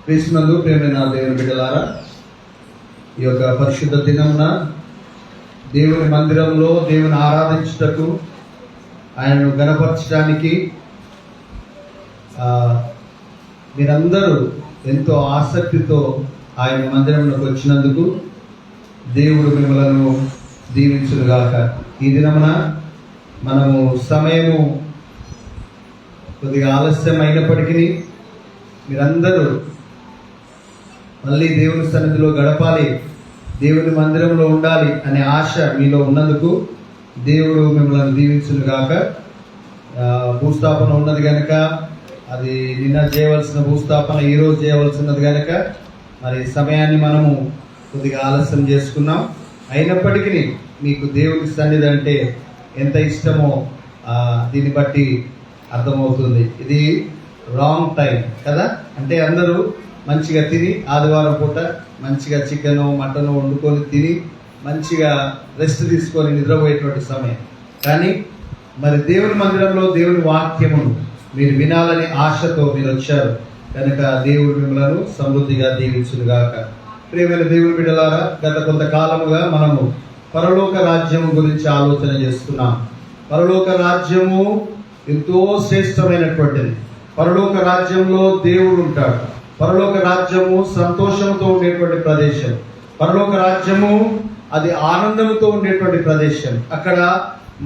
క్రీస్తునందు ప్రియమైన దేవుని బిడ్డలారా, ఈ యొక్క పరిశుద్ధ దినమున దేవుని మందిరంలో దేవుని ఆరాధించుటకు, ఆయనను గణపరచడానికి మీరందరూ ఎంతో ఆసక్తితో ఆయన మందిరంలోకి వచ్చినందుకు దేవుడు మిమ్మలను దీవించునుగాక. ఈ దినమున మనము సమయము కొద్దిగా ఆలస్యం అయినప్పటికీ మీరందరూ మళ్ళీ దేవుని సన్నిధిలో గడపాలి, దేవుని మందిరంలో ఉండాలి అనే ఆశ మీలో ఉన్నందుకు దేవుడు మిమ్మల్ని దీవించునుగాక. భూస్థాపన ఉన్నది కనుక, అది నిన్న చేయవలసిన భూస్థాపన ఈరోజు చేయవలసినది కనుక మరి సమయాన్ని మనము కొద్దిగా ఆలస్యం చేసుకున్నాం. అయినప్పటికీ మీకు దేవుని సన్నిధి అంటే ఎంత ఇష్టమో దీన్ని బట్టి అర్థమవుతుంది. ఇది రాంగ్ టైం కదా. అంటే అందరూ మంచిగా తిని ఆదివారం పూట మంచిగా చికెను మటను వండుకొని తిని మంచిగా రెస్ట్ తీసుకొని నిద్రపోయేటువంటి సమయం. కానీ మరి దేవుని మందిరంలో దేవుని వాక్యమును మీరు వినాలని ఆశతో మీరు వచ్చారు కనుక దేవుడు మిమ్మలను సమృద్ధిగా దీవించునుగాక. ప్రియమైన దేవుని బిడ్డలారా, గత కొంతకాలముగా మనము పరలోక రాజ్యము గురించి ఆలోచన చేస్తున్నాం. పరలోక రాజ్యము ఎంతో శ్రేష్టమైనటువంటిది. పరలోక రాజ్యంలో దేవుడు ఉంటాడు. పరలోక రాజ్యము సంతోషంతో ఉండేటువంటి ప్రదేశం. పరలోక రాజ్యము అది ఆనందంతో ఉండేటువంటి ప్రదేశం. అక్కడ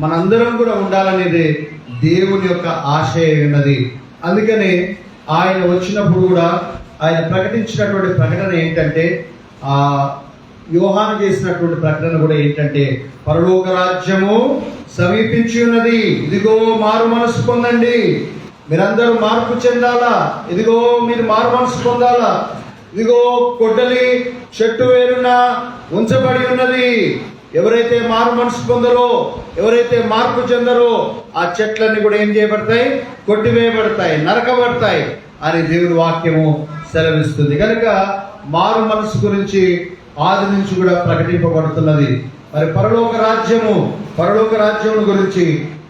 మనందరం కూడా ఉండాలనేది దేవుని యొక్క ఆశయం ఉన్నది. అందుకనే ఆయన వచ్చినప్పుడు కూడా ఆయన ప్రకటించినటువంటి ప్రకటన ఏంటంటే, యోహాను చేసినటువంటి ప్రకటన కూడా ఏంటంటే, పరలోక రాజ్యము సమీపించి ఉన్నది, ఇదిగో మారు మనసు పొందండి, మీరందరూ మార్పు చెందాలా, ఇదిగో మీరు మారు మనసు పొందాలా, ఇదిగో కొడ్డలి చెట్టు వేరున ఉంచబడి ఉన్నది. ఎవరైతే మారు మనసు పొందరో, ఎవరైతే మార్పు చెందరో ఆ చెట్లన్నీ కూడా ఏం చేయబడతాయి? కొట్టివేయబడతాయి, నరకబడతాయి అని దేవుని వాక్యము సెలవిస్తుంది. కనుక మారు మనసు గురించి ఆది నుంచి కూడా ప్రకటింపబడుతున్నది. మరి పరలోక రాజ్యము గురించి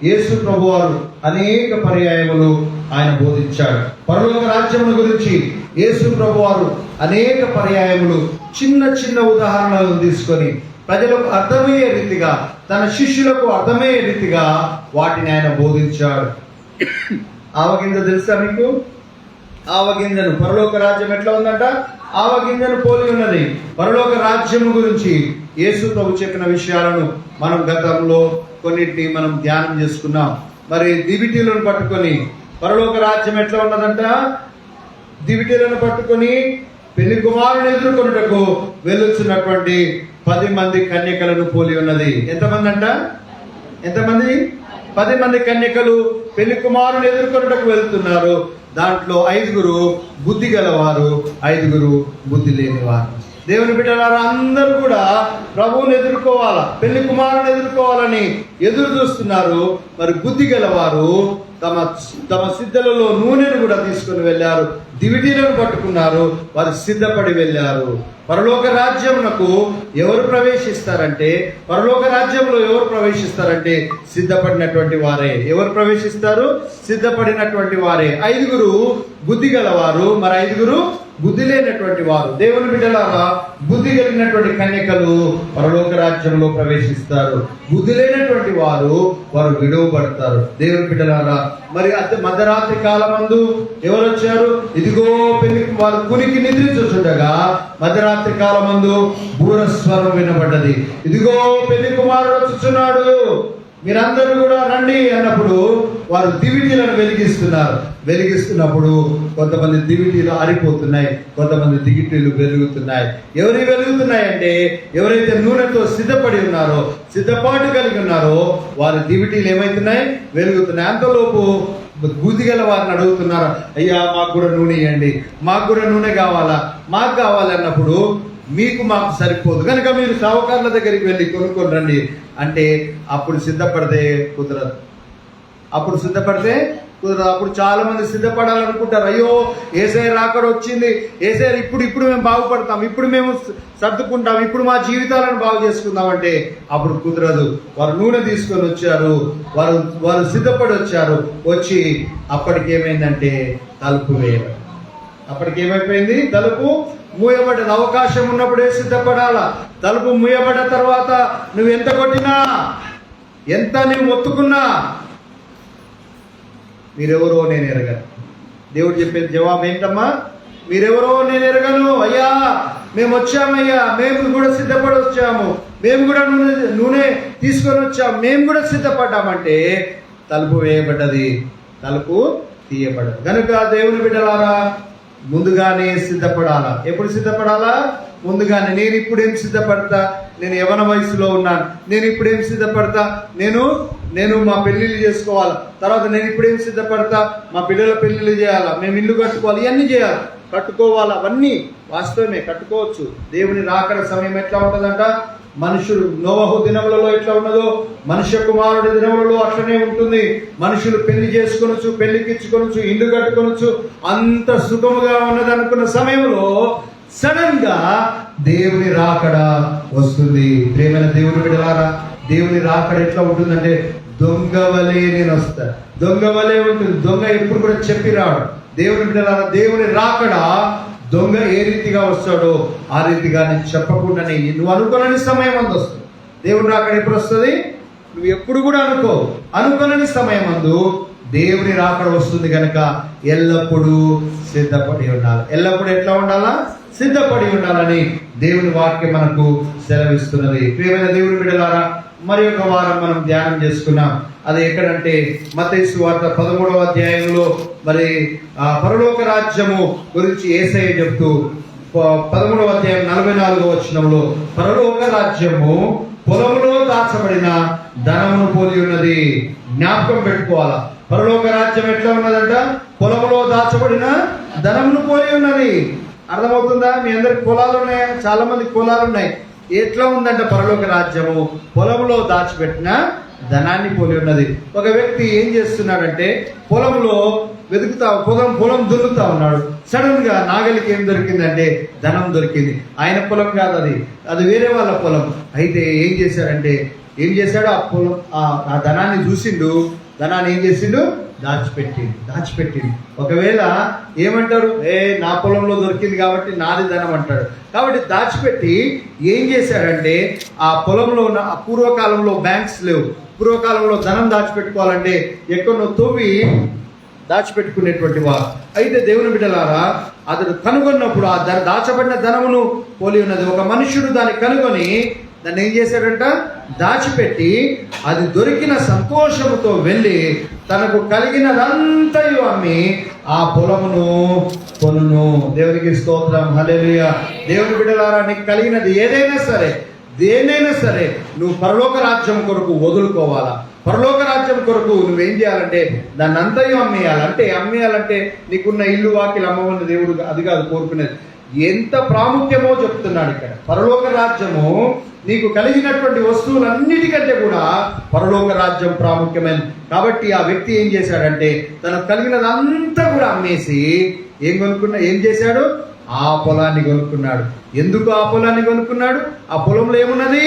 యేసు ప్రభువారు అనేక పర్యాయములు ఆయన బోధించాడు. పరలోక రాజ్యమును గురించి యేసు ప్రభువారు అనేక పర్యాయములు చిన్న చిన్న ఉదాహరణలను తీసుకొని ప్రజలకు అర్థమయ్యే రీతిగా, తన శిష్యులకు అర్థమయ్యే రీతిగా వాటిని ఆయన బోధించాడు. ఆవగింజ తెలుసా మీకు? ఆవగింజను, పరలోక రాజ్యం ఎట్లా ఉందంట? ఆవగింజను పోలి ఉన్నది. పరలోక రాజ్యము గురించి యేసు ప్రభు చెప్పిన విషయాలను మనం గతంలో కొన్నిటిని మనం ధ్యానం చేసుకున్నాం. మరి దివిటీలను పట్టుకొని పరలోక రాజ్యం ఎట్లా ఉన్నదంట? దివిటీలను పట్టుకొని పెళ్లి కుమారుని ఎదుర్కొనుటకు వెళ్ళొచ్చినటువంటి 10 మంది కన్యకలను పోలి ఉన్నది. ఎంతమంది అంట? ఎంతమంది? 10 మంది కన్యకలు పెళ్లి కుమారుని ఎదుర్కొనుటకు వెళ్తున్నారు. దాంట్లో 5 బుద్ధి గలవారు, 5 బుద్ధి లేనివారు. దేవుని బిడ్డలారా, అందరూ కూడా ప్రభువుని ఎదుర్కోవాలా, పెళ్లి కుమారుని ఎదుర్కోవాలని ఎదురు చూస్తున్నారు. మరి బుద్ధి గలవారు తమ సిద్ధలలో నూనెను కూడా తీసుకుని వెళ్ళారు, దివిటీలను పట్టుకున్నారు, వారు సిద్ధపడి వెళ్ళారు. పరలోక రాజ్యమునకు ఎవరు ప్రవేశిస్తారంటే, పరలోక రాజ్యంలో ఎవరు ప్రవేశిస్తారంటే సిద్ధపడినటువంటి వారే. ఎవరు ప్రవేశిస్తారు? సిద్ధపడినటువంటి వారే. 5 బుద్ధి గలవారు, మరి 5 బుద్ధి లేనటువంటి వారు. దేవుని బిడ్డలారా, బుద్ధి కలిగినటువంటి కన్యకలు పరలోక రాజ్యంలో ప్రవేశిస్తారు. బుద్ధి లేనటువంటి వారు విడువబడతారు. దేవుని బిడ్డలారా, మరి మధ్యరాత్రి కాలమందు ఎవరు వచ్చారు? ఇదిగో వారు కునికి నిద్రించుచుండగా మధ్యరాత్రి కాలమందు బూరస్వరం వినబడ్డది. ఇదిగో పెళ్లి కుమారుడు వచ్చుచున్నాడు, మీరందరూ కూడా రండి అన్నప్పుడు వారు దివిటీలను వెలిగిస్తున్నప్పుడు కొంతమంది దివిటీలు ఆరిపోతున్నాయి, కొంతమంది దివిటీలు వెలుగుతున్నాయి. ఎవరు వెలుగుతున్నాయంటే, ఎవరైతే నూనెతో సిద్ధపడి ఉన్నారో, సిద్ధపాటు కలిగి ఉన్నారో వారి దివిటీలు ఏమవుతున్నాయి? వెలుగుతున్నాయి. అంతలోపు బుద్ధి గల వారిని అడుగుతున్నారు, అయ్యా మాకు కూడా నూనె ఇవ్వండి, మాకు కూడా నూనె కావాలా, మాకు కావాలన్నప్పుడు మీకు మాకు సరిపోదు కనుక మీరు సావుకారుల దగ్గరికి వెళ్ళి కొనుక్కొని రండి అంటే అప్పుడు సిద్ధపడితే కుదరదు. అప్పుడు చాలా మంది సిద్ధపడాలనుకుంటారు. అయ్యో ఏసై రాకడ వచ్చింది, ఏసై ఇప్పుడు మేము బాగుపడతాం, ఇప్పుడు మేము సర్దుకుంటాం, ఇప్పుడు మా జీవితాలను బాగు చేసుకుందాం అంటే అప్పుడు కుదరదు. వారు నూనె తీసుకొని వచ్చారు, వారు సిద్ధపడి వచ్చారు. వచ్చి అప్పటికేమైందంటే తలుపు వేయబడి అప్పటికి ఏమైపోయింది? తలుపు మూయబడ్డది. అవకాశం ఉన్నప్పుడే సిద్ధపడాలా. తలుపు మూయబడ్డ తర్వాత నువ్వు ఎంత కొట్టినా, ఎంత నువ్వు మొత్తుకున్నా, మీరెవరో నేను ఎరగను. దేవుడు చెప్పేది జవాబు ఏంటమ్మా? మీరెవరో నేను ఎరగను. అయ్యా మేము వచ్చామయ్యా, మేము కూడా సిద్ధపడి వచ్చాము, మేము కూడా నూనె తీసుకొని వచ్చాము, మేము కూడా సిద్ధపడ్డామంటే తలుపు వేయబడ్డది, తలుపు తీయబడ్డది. కనుక దేవుని బిడ్డలారా, ముందుగానే సిద్ధపడాలా. ఎప్పుడు సిద్ధపడాలా? ముందుగానే. నేను ఇప్పుడేం సిద్ధపడతా? నేను యవ్వన వయసులో ఉన్నాను, నేను ఇప్పుడేం సిద్ధపడతా? నేను మా పెళ్లిళ్ళు చేసుకోవాలా, తర్వాత నేను ఇప్పుడేం సిద్ధపడతా? మా పిల్లల పెళ్లిళ్ళు చేయాలా, మేము ఇల్లు కట్టుకోవాలి, ఇవన్నీ చేయాలి, కట్టుకోవాలా. అవన్నీ వాస్తవమే, కట్టుకోవచ్చు. దేవుని రాకడ సమయం ఎట్లా ఉంటుందంట? మనుషులు నోవహు దినములలో ఎట్లా ఉన్నదో మనుష్య కుమారుడి దినములలో అట్లనే ఉంటుంది. మనుషులు పెళ్లి చేసుకొనొచ్చు, పెళ్లికిచ్చుకొనొచ్చు, ఇల్లు కట్టుకొనొచ్చు, అంత సుఖముగా ఉన్నది అనుకున్న సమయంలో సడన్ గా దేవుని రాకడ వస్తుంది. ప్రేమైన దేవుని బిడ్డలారా, దేవుని రాకడ ఎట్లా ఉంటుందంటే దొంగ వలే నేను వస్తా. దొంగ వలే ఉంటుంది. దొంగ ఎప్పుడు కూడా చెప్పి రాడు. దేవుని బిడ్డలారా, దేవుని రాకడ దొంగ ఏ రీతిగా వస్తాడో ఆ రీతిగా నేను చెప్పకుండానే నువ్వు అనుకోనని సమయం అందు వస్తుంది. దేవుని రాకడ ఎప్పుడు వస్తుంది? నువ్వు ఎప్పుడు కూడా అనుకోనని సమయం అందు దేవుని రాకడ వస్తుంది. కనుక ఎల్లప్పుడూ సిద్ధపడి ఉండాలి. ఎల్లప్పుడూ ఎట్లా ఉండాలా? సిద్ధపడి ఉండాలని దేవుని వాక్యం మనకు సెలవిస్తున్నది. ప్రియమైన దేవుని బిడ్డలారా, మరి ఒక వారం మనం ధ్యానం చేసుకున్నాం. అది ఎక్కడంటే మత్తయి సువార్త 13వ అధ్యాయంలో మరి పరలోక రాజ్యము గురించి యేసయ్య చెప్తూ 13వ అధ్యాయం 44వ వచనంలో పరలోక రాజ్యము పొలములో దాచబడిన ధనమును పోలి ఉన్నది. జ్ఞాపకం పెట్టుకోవాలా. పరలోక రాజ్యం ఎట్లా ఉన్నదంట? పొలములో దాచబడిన ధనమును పోలి ఉన్నది. అర్థమవుతుందా? మీ అందరికి పొలాలు ఉన్నాయా? చాలా మందికి పొలాలు ఉన్నాయి. ఎట్లా ఉందంట పరలోక రాజ్యము? పొలంలో దాచిపెట్టిన ధనాన్ని పోలి ఉన్నది. ఒక వ్యక్తి ఏం చేస్తున్నాడంటే పొలంలో పొలం దున్నుతా ఉన్నాడు. సడన్ గా నాగలికి ఏం దొరికిందంటే ధనం దొరికింది. ఆయన పొలం కాదు, అది వేరే వాళ్ళ పొలం. అయితే ఏం చేశాడు? ఆ పొలం ఆ ధనాన్ని చూసిండు. ధనాన్ని ఏం చేసిండు? దాచిపెట్టింది. ఒకవేళ ఏమంటారు? నా పొలంలో దొరికింది కాబట్టి నాది ధనం అంటాడు. కాబట్టి దాచిపెట్టి ఏం చేశాడంటే ఆ పొలంలో ఉన్న పూర్వకాలంలో బ్యాంక్స్ లేవు. పూర్వకాలంలో ధనం దాచిపెట్టుకోవాలంటే ఎక్కడో తవ్వి దాచిపెట్టుకునేటువంటి వారు. అయితే దేవుని బిడ్డలారా, అతడు కనుగొన్నప్పుడు ఆ దాచబడిన ధనమును పోలి ఉన్నది. ఒక మనుషుడు దాన్ని కనుగొని దాన్ని ఏం చేశాడంట? దాచిపెట్టి అది దొరికిన సంతోషముతో వెళ్ళి తనకు కలిగినదంతయు అమ్మి ఆ పొలమును కొనును. దేవునికి స్తోత్రం, హల్లెలూయా. దేవుని బిడ్డలారా, నీకు కలిగినది ఏదైనా సరే, దేనైనా సరే నువ్వు పరలోక రాజ్యం కొరకు వదులుకోవాలా. పరలోక రాజ్యం కొరకు నువ్వేం చేయాలంటే దాన్ని అంతయు అమ్మేయాలంటే నీకున్న ఇల్లు వాకిలు అమ్మవన్న దేవుడు అది కాదు కోరుకునేది. ఎంత ప్రాముఖ్యమో చెప్తున్నాడు ఇక్కడ. పరలోక రాజ్యము నీకు కలిగినటువంటి వస్తువులన్నిటికంటే కూడా పరలోక రాజ్యం ప్రాముఖ్యమైనది. కాబట్టి ఆ వ్యక్తి ఏం చేశాడంటే తనకు కలిగినదంతా కూడా అమ్మేసి ఏం చేశాడు? ఆ పొలాన్ని కొనుక్కున్నాడు. ఎందుకు ఆ పొలాన్ని కొనుక్కున్నాడు? ఆ పొలంలో ఏమున్నది?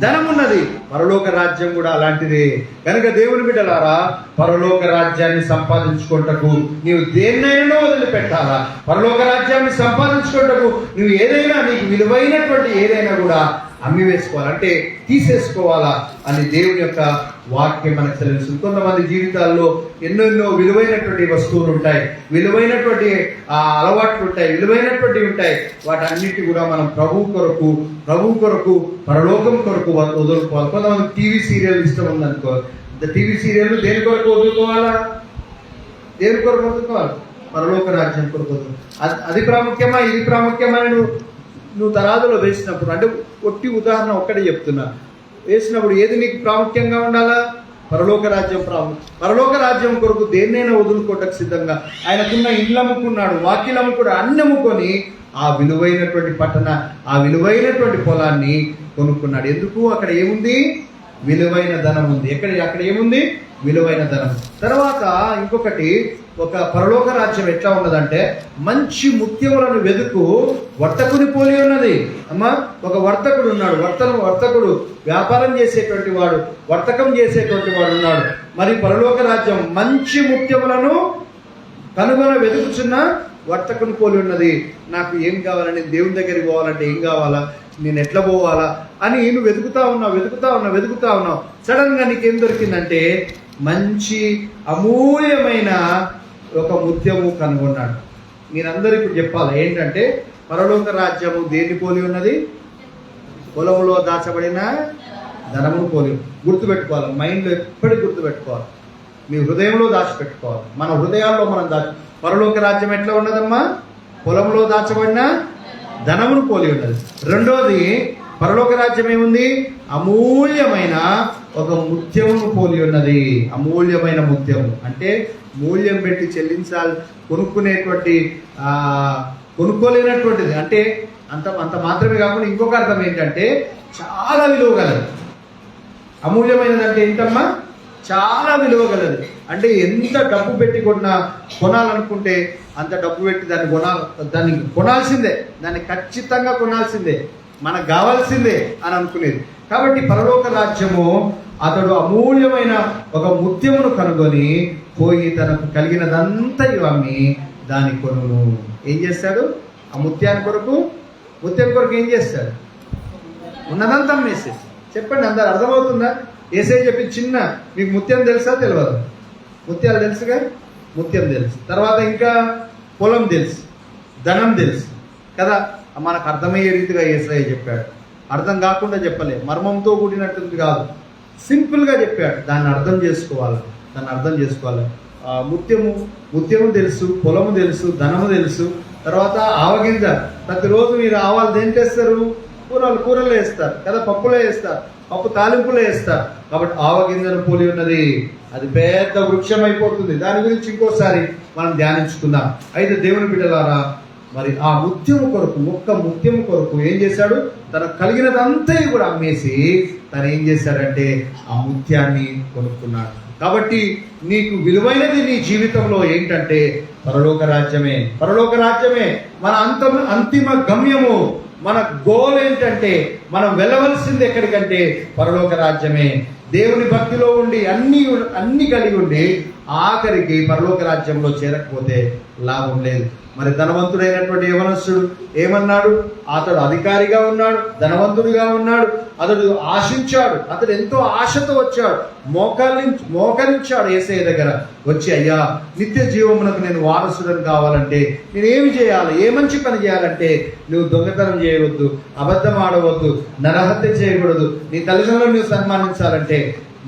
ధనం ఉన్నది. పరలోక రాజ్యం కూడా అలాంటిది. కనుక దేవుని బిడ్డలారా, పరలోక రాజ్యాన్ని సంపాదించుకుంటకు నీవు దేన్నైనా వదిలిపెట్టాలా. పరలోక రాజ్యాన్ని సంపాదించుకుంటకు నువ్వు ఏదైనా, నీకు విలువైనటువంటి ఏదైనా కూడా అమ్మి వేసుకోవాలంటే తీసేసుకోవాలా అని దేవుని యొక్క వాక్యం మనకు తెలుసు. కొంతమంది జీవితాల్లో ఎన్నెన్నో విలువైనటువంటి వస్తువులు ఉంటాయి, విలువైనటువంటి అలవాట్లు ఉంటాయి, విలువైనటువంటివి ఉంటాయి. వాటన్నిటి కూడా మనం ప్రభు కొరకు పరలోకం కొరకు వదులుకోవాలి. కొంతమంది టీవీ సీరియల్ ఇష్టం ఉందనుకో, టీవీ సీరియల్ దేని కొరకు వదులుకోవాలా? దేని కొరకు వదులుకోవాలి? పరలోక రాజ్యం కొరకు. అది ప్రాముఖ్యమా, ఇది ప్రాముఖ్యమా? నువ్వు తరాదులో వేసినప్పుడు, అంటే ఒట్టి ఉదాహరణ ఒక్కడే చెప్తున్నా, వేసినప్పుడు ఏది నీకు ప్రాముఖ్యంగా ఉండాలా? పరలోక రాజ్యం పరలోక రాజ్యం కొరకు దేన్నైనా వదులుకోవటకు సిద్ధంగా ఆయనకున్న ఇల్లు అమ్ముకున్నాడు, వాకిలు అమ్ముకున్నాడు, అన్ని అమ్ముకొని ఆ విలువైనటువంటి పొలాన్ని కొనుక్కున్నాడు. ఎందుకు? అక్కడ ఏముంది? విలువైన ధనం ఉంది. అక్కడ ఏముంది? విలువైన ధనం. తర్వాత ఇంకొకటి, ఒక పరలోక రాజ్యం ఎట్లా ఉన్నదంటే మంచి ముత్యములను వెతుకు వర్తకుని పోలి ఉన్నది. అమ్మా, ఒక వర్తకుడు ఉన్నాడు. వర్తకుడు వ్యాపారం చేసేటువంటి వాడు, వర్తకం చేసేటువంటి వాడు ఉన్నాడు. మరి పరలోక రాజ్యం మంచి ముత్యములను వెతుకుచున్న వర్తకుని పోలి ఉన్నది. నాకు ఏం కావాలని, దేవుని దగ్గరికి పోవాలంటే ఏం కావాలా, నేను ఎట్లా పోవాలా అని నువ్వు వెతుకుతా ఉన్నావు. సడన్గా నీకేం దొరికిందంటే మంచి అమూల్యమైన ఒక ముత్యము కనుగొన్నాడు. మీరందరూ ఇప్పుడు చెప్పాలి ఏంటంటే, పరలోక రాజ్యము దేన్ని పోలి ఉన్నది? పొలంలో దాచబడిన ధనమును పోలి. గుర్తుపెట్టుకోవాలి, మైండ్లో ఎప్పటికీ గుర్తుపెట్టుకోవాలి, మీ హృదయంలో దాచిపెట్టుకోవాలి. మన హృదయాల్లో మనం పరలోక రాజ్యం ఎట్లా ఉన్నదమ్మా? పొలంలో దాచబడిన ధనమును పోలి ఉన్నది. రెండోది, పరలోక రాజ్యం ఏముంది? అమూల్యమైన ఒక ముత్యమును పోలి ఉన్నది. అమూల్యమైన ముత్యము అంటే మూల్యం పెట్టి చెల్లించాలి, కొనుక్కోలేనటువంటిది. అంటే అంత మాత్రమే కాకుండా ఇంకొక అర్థం ఏంటంటే చాలా విలువ గలది. అమూల్యమైనది అంటే ఏంటమ్మా? చాలా విలువ గలది. అంటే ఎంత డబ్బు పెట్టి కొనాలనుకుంటే అంత డబ్బు పెట్టి దాన్ని కొనాల్సిందే, దాన్ని ఖచ్చితంగా కొనాల్సిందే, మనకు కావాల్సిందే అని అనుకునేది. కాబట్టి పరలోక రాజ్యము అతడు అమూల్యమైన ఒక ముత్యమును కనుగొని పోయి తనకు కలిగినదంతా అమ్మి దాని కొనును. ఏం చేస్తాడు? ఆ ముత్యం కొరకు ఏం చేస్తాడు? ఉన్నదంతా అమ్మేసేసి. చెప్పండి, అందరు అర్థమవుతుందా? ఏసై చెప్పి చిన్న, మీకు ముత్యం తెలుసా తెలియదు? ముత్యాలు తెలుసుగా, ముత్యం తెలుసు. తర్వాత ఇంకా పొలం తెలుసు, ధనం తెలుసు కదా. మనకు అర్థమయ్యే రీతిగా ఏసై చెప్పాడు. అర్థం కాకుండా చెప్పలే, మర్మంతో కూడినట్టుంది కాదు, సింపుల్గా చెప్పాడు. దాన్ని అర్థం చేసుకోవాలి. ముత్యము తెలుసు, పొలము తెలుసు, ధనము తెలుసు. తర్వాత ఆవగింజ. ప్రతిరోజు మీరు ఆవాలు దేంట్లో వేస్తారు? కూరలో వేస్తారు కదా, పప్పులో వేస్తారు, పప్పు తాలింపులో వేస్తారు. కాబట్టి ఆవగింజను పోలి ఉన్నది. అది పెద్ద వృక్షం అయిపోతుంది. దాని గురించి ఇంకోసారి మనం ధ్యానించుకుందాం. అయితే దేవుని బిడ్డలారా, మరి ఆ ముత్యము కొరకు ఏం చేశాడు? తనకు కలిగినదంతా కూడా అమ్మేసి తను ఏం చేశాడంటే ఆ ముత్యాన్ని కొనుక్కున్నాడు. కాబట్టి నీకు విలువైనది నీ జీవితంలో ఏంటంటే పరలోక రాజ్యమే. మన అంతిమ గమ్యము, మన గోల్ ఏంటంటే మనం వెళ్ళవలసింది ఎక్కడికంటే పరలోక రాజ్యమే. దేవుని భక్తిలో ఉండి అన్ని కలిగి ఉండి ఆఖరికి పరలోక రాజ్యంలో చేరకపోతే లాభం లేదు. మరి ధనవంతుడైనటువంటి యవనస్తుడు ఏమన్నాడు? అతడు అధికారిగా ఉన్నాడు, ధనవంతుడిగా ఉన్నాడు, అతడు ఆశించాడు, అతడు ఎంతో ఆశతో వచ్చాడు, మోకరించాడు యేసయ్య దగ్గర వచ్చి, అయ్యా నిత్య జీవమునకు నేను వారసుడని కావాలంటే నేనేమి చేయాలి, ఏ మంచి పని చేయాలంటే నువ్వు దొంగతనం చేయవద్దు, అబద్ధం ఆడవద్దు, నరహత్య చేయకూడదు, నీ తల్లిదండ్రులను నువ్వు సన్మానించాలంటే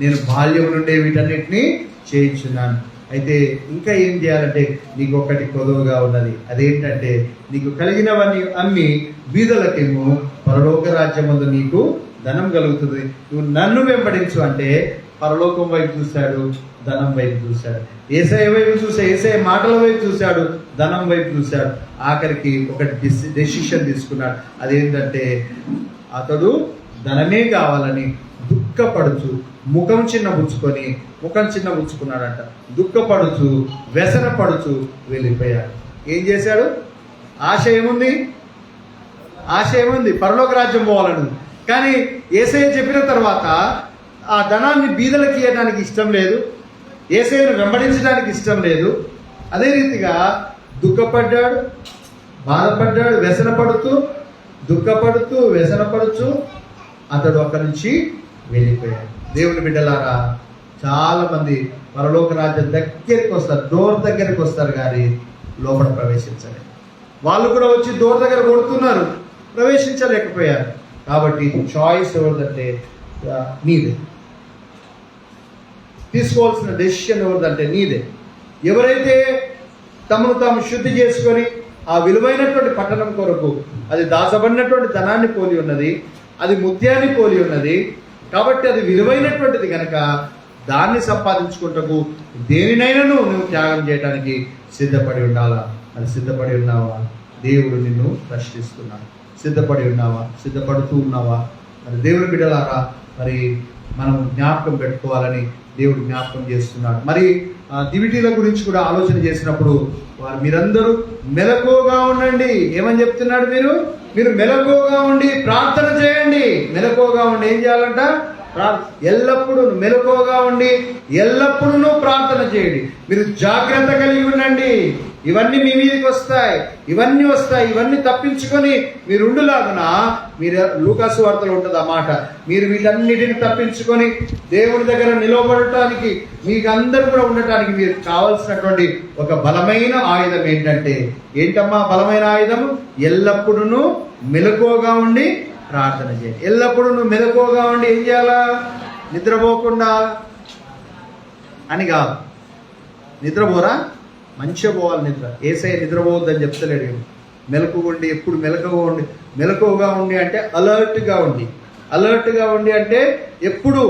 నేను బాల్యం నుండే వీటన్నిటినీ చేయించున్నాను. అయితే ఇంకా ఏం చేయాలంటే నీకు ఒకటి కొదువుగా ఉన్నది. అదేంటంటే నీకు కలిగినవన్నీ అమ్మి బీదలకేమో పరలోక రాజ్యమందు నీకు ధనం కలుగుతుంది. నువ్వు నన్ను వెంబడించు అంటే పరలోకం వైపు చూశాడు, ధనం వైపు చూశాడు. యేసయ్య వైపు యేసయ్య మాటల వైపు చూశాడు, ధనం వైపు చూశాడు. ఆఖరికి ఒక డెసిషన్ తీసుకున్నాడు. అదేంటంటే అతడు ధనమే కావాలని దుఃఖపడుచు ముఖం చిన్నబుచ్చుకున్నాడంట. దుఃఖపడుచు వ్యసన పడుచు వెళ్ళిపోయాడు. ఏం చేశాడు? ఆశ ఏముంది? పరలోక రాజ్యం పోవాలను. కానీ యేసయ్య చెప్పిన తర్వాత ఆ ధనాన్ని బీదలకు ఇవ్వడానికి ఇష్టం లేదు, యేసయ్యను వెంబడించడానికి ఇష్టం లేదు. అదే రీతిగా దుఃఖపడ్డాడు, బాధపడ్డాడు, వ్యసనపడుతూ అతడు అక్కడి నుంచి వెళ్ళిపోయాడు. దేవుని బిడ్డలారా, చాలా మంది పరలోక రాజ్యం దగ్గరికి వస్తారు, డోర్ దగ్గరికి వస్తారు, కానీ లోపల ప్రవేశించలేదు. వాళ్ళు కూడా వచ్చి డోర్ దగ్గర కొడుతున్నారు, ప్రవేశించలేకపోయారు. కాబట్టి చాయిస్ ఎవరిదంటే నీదే. తీసుకోవాల్సిన డెసిషన్ ఎవరిదంటే నీదే. ఎవరైతే తమను తాము శుద్ధి చేసుకొని ఆ విలువైనటువంటి పట్టణం కొరకు, అది దాచబడినటువంటి ధనాన్ని పోలి ఉన్నది, అది ముత్యాన్ని పోలి ఉన్నది, కాబట్టి అది విలువైనటువంటిది కనుక దాన్ని సంపాదించుకుంటకు దేనినైనా నువ్వు త్యాగం చేయడానికి సిద్ధపడి ఉండాలా. అది సిద్ధపడి ఉన్నావా? దేవుడు నిన్ను ప్రశ్నిస్తున్నాడు. సిద్ధపడుతూ ఉన్నావా? మరి దేవుని బిడ్డలారా, మరి మనం జ్ఞాపకం పెట్టుకోవాలని దేవుడు జ్ఞాపకం చేస్తున్నాడు. మరి దివిటీల గురించి కూడా ఆలోచన చేసినప్పుడు మీరందరూ మెలకువగా ఉండండి. ఏమని చెప్తున్నాడు? మీరు మెలకువగా ఉండి ప్రార్థన చేయండి. మెలకువగా ఉండి ఏం చేయాలంట? ఎల్లప్పుడూ మెలకువగా ఉండి ఎల్లప్పుడూ ప్రార్థన చేయండి. మీరు జాగ్రత్త కలిగి ఉండండి. ఇవన్నీ మీ మీదకి వస్తాయి, ఇవన్నీ తప్పించుకొని మీరు ఉండులాగున. మీరు లూకాసు వార్తలో ఉంటుంది ఆ మాట. మీరు వీటన్నిటిని తప్పించుకొని దేవుని దగ్గర నిలవబడటానికి, మీకు అందరూ కూడా ఉండటానికి మీరు కావాల్సినటువంటి ఒక బలమైన ఆయుధం ఏంటమ్మా బలమైన ఆయుధం? ఎల్లప్పుడూ మెలకువగా ఉండి ప్రార్థన చేయండి. ఎల్లప్పుడూ మెలకువగా ఉండి ఏం చేయాలా? నిద్రపోకుండా అని కాదు. నిద్రపోరా? మంచిగా పోవాలి నిద్ర. ఏసై నిద్రపోవద్దని చెప్తలేడు. మెలకుగా ఉండి, ఎప్పుడు మెలకువగా ఉండి అంటే అలర్ట్గా ఉండి అంటే ఎప్పుడు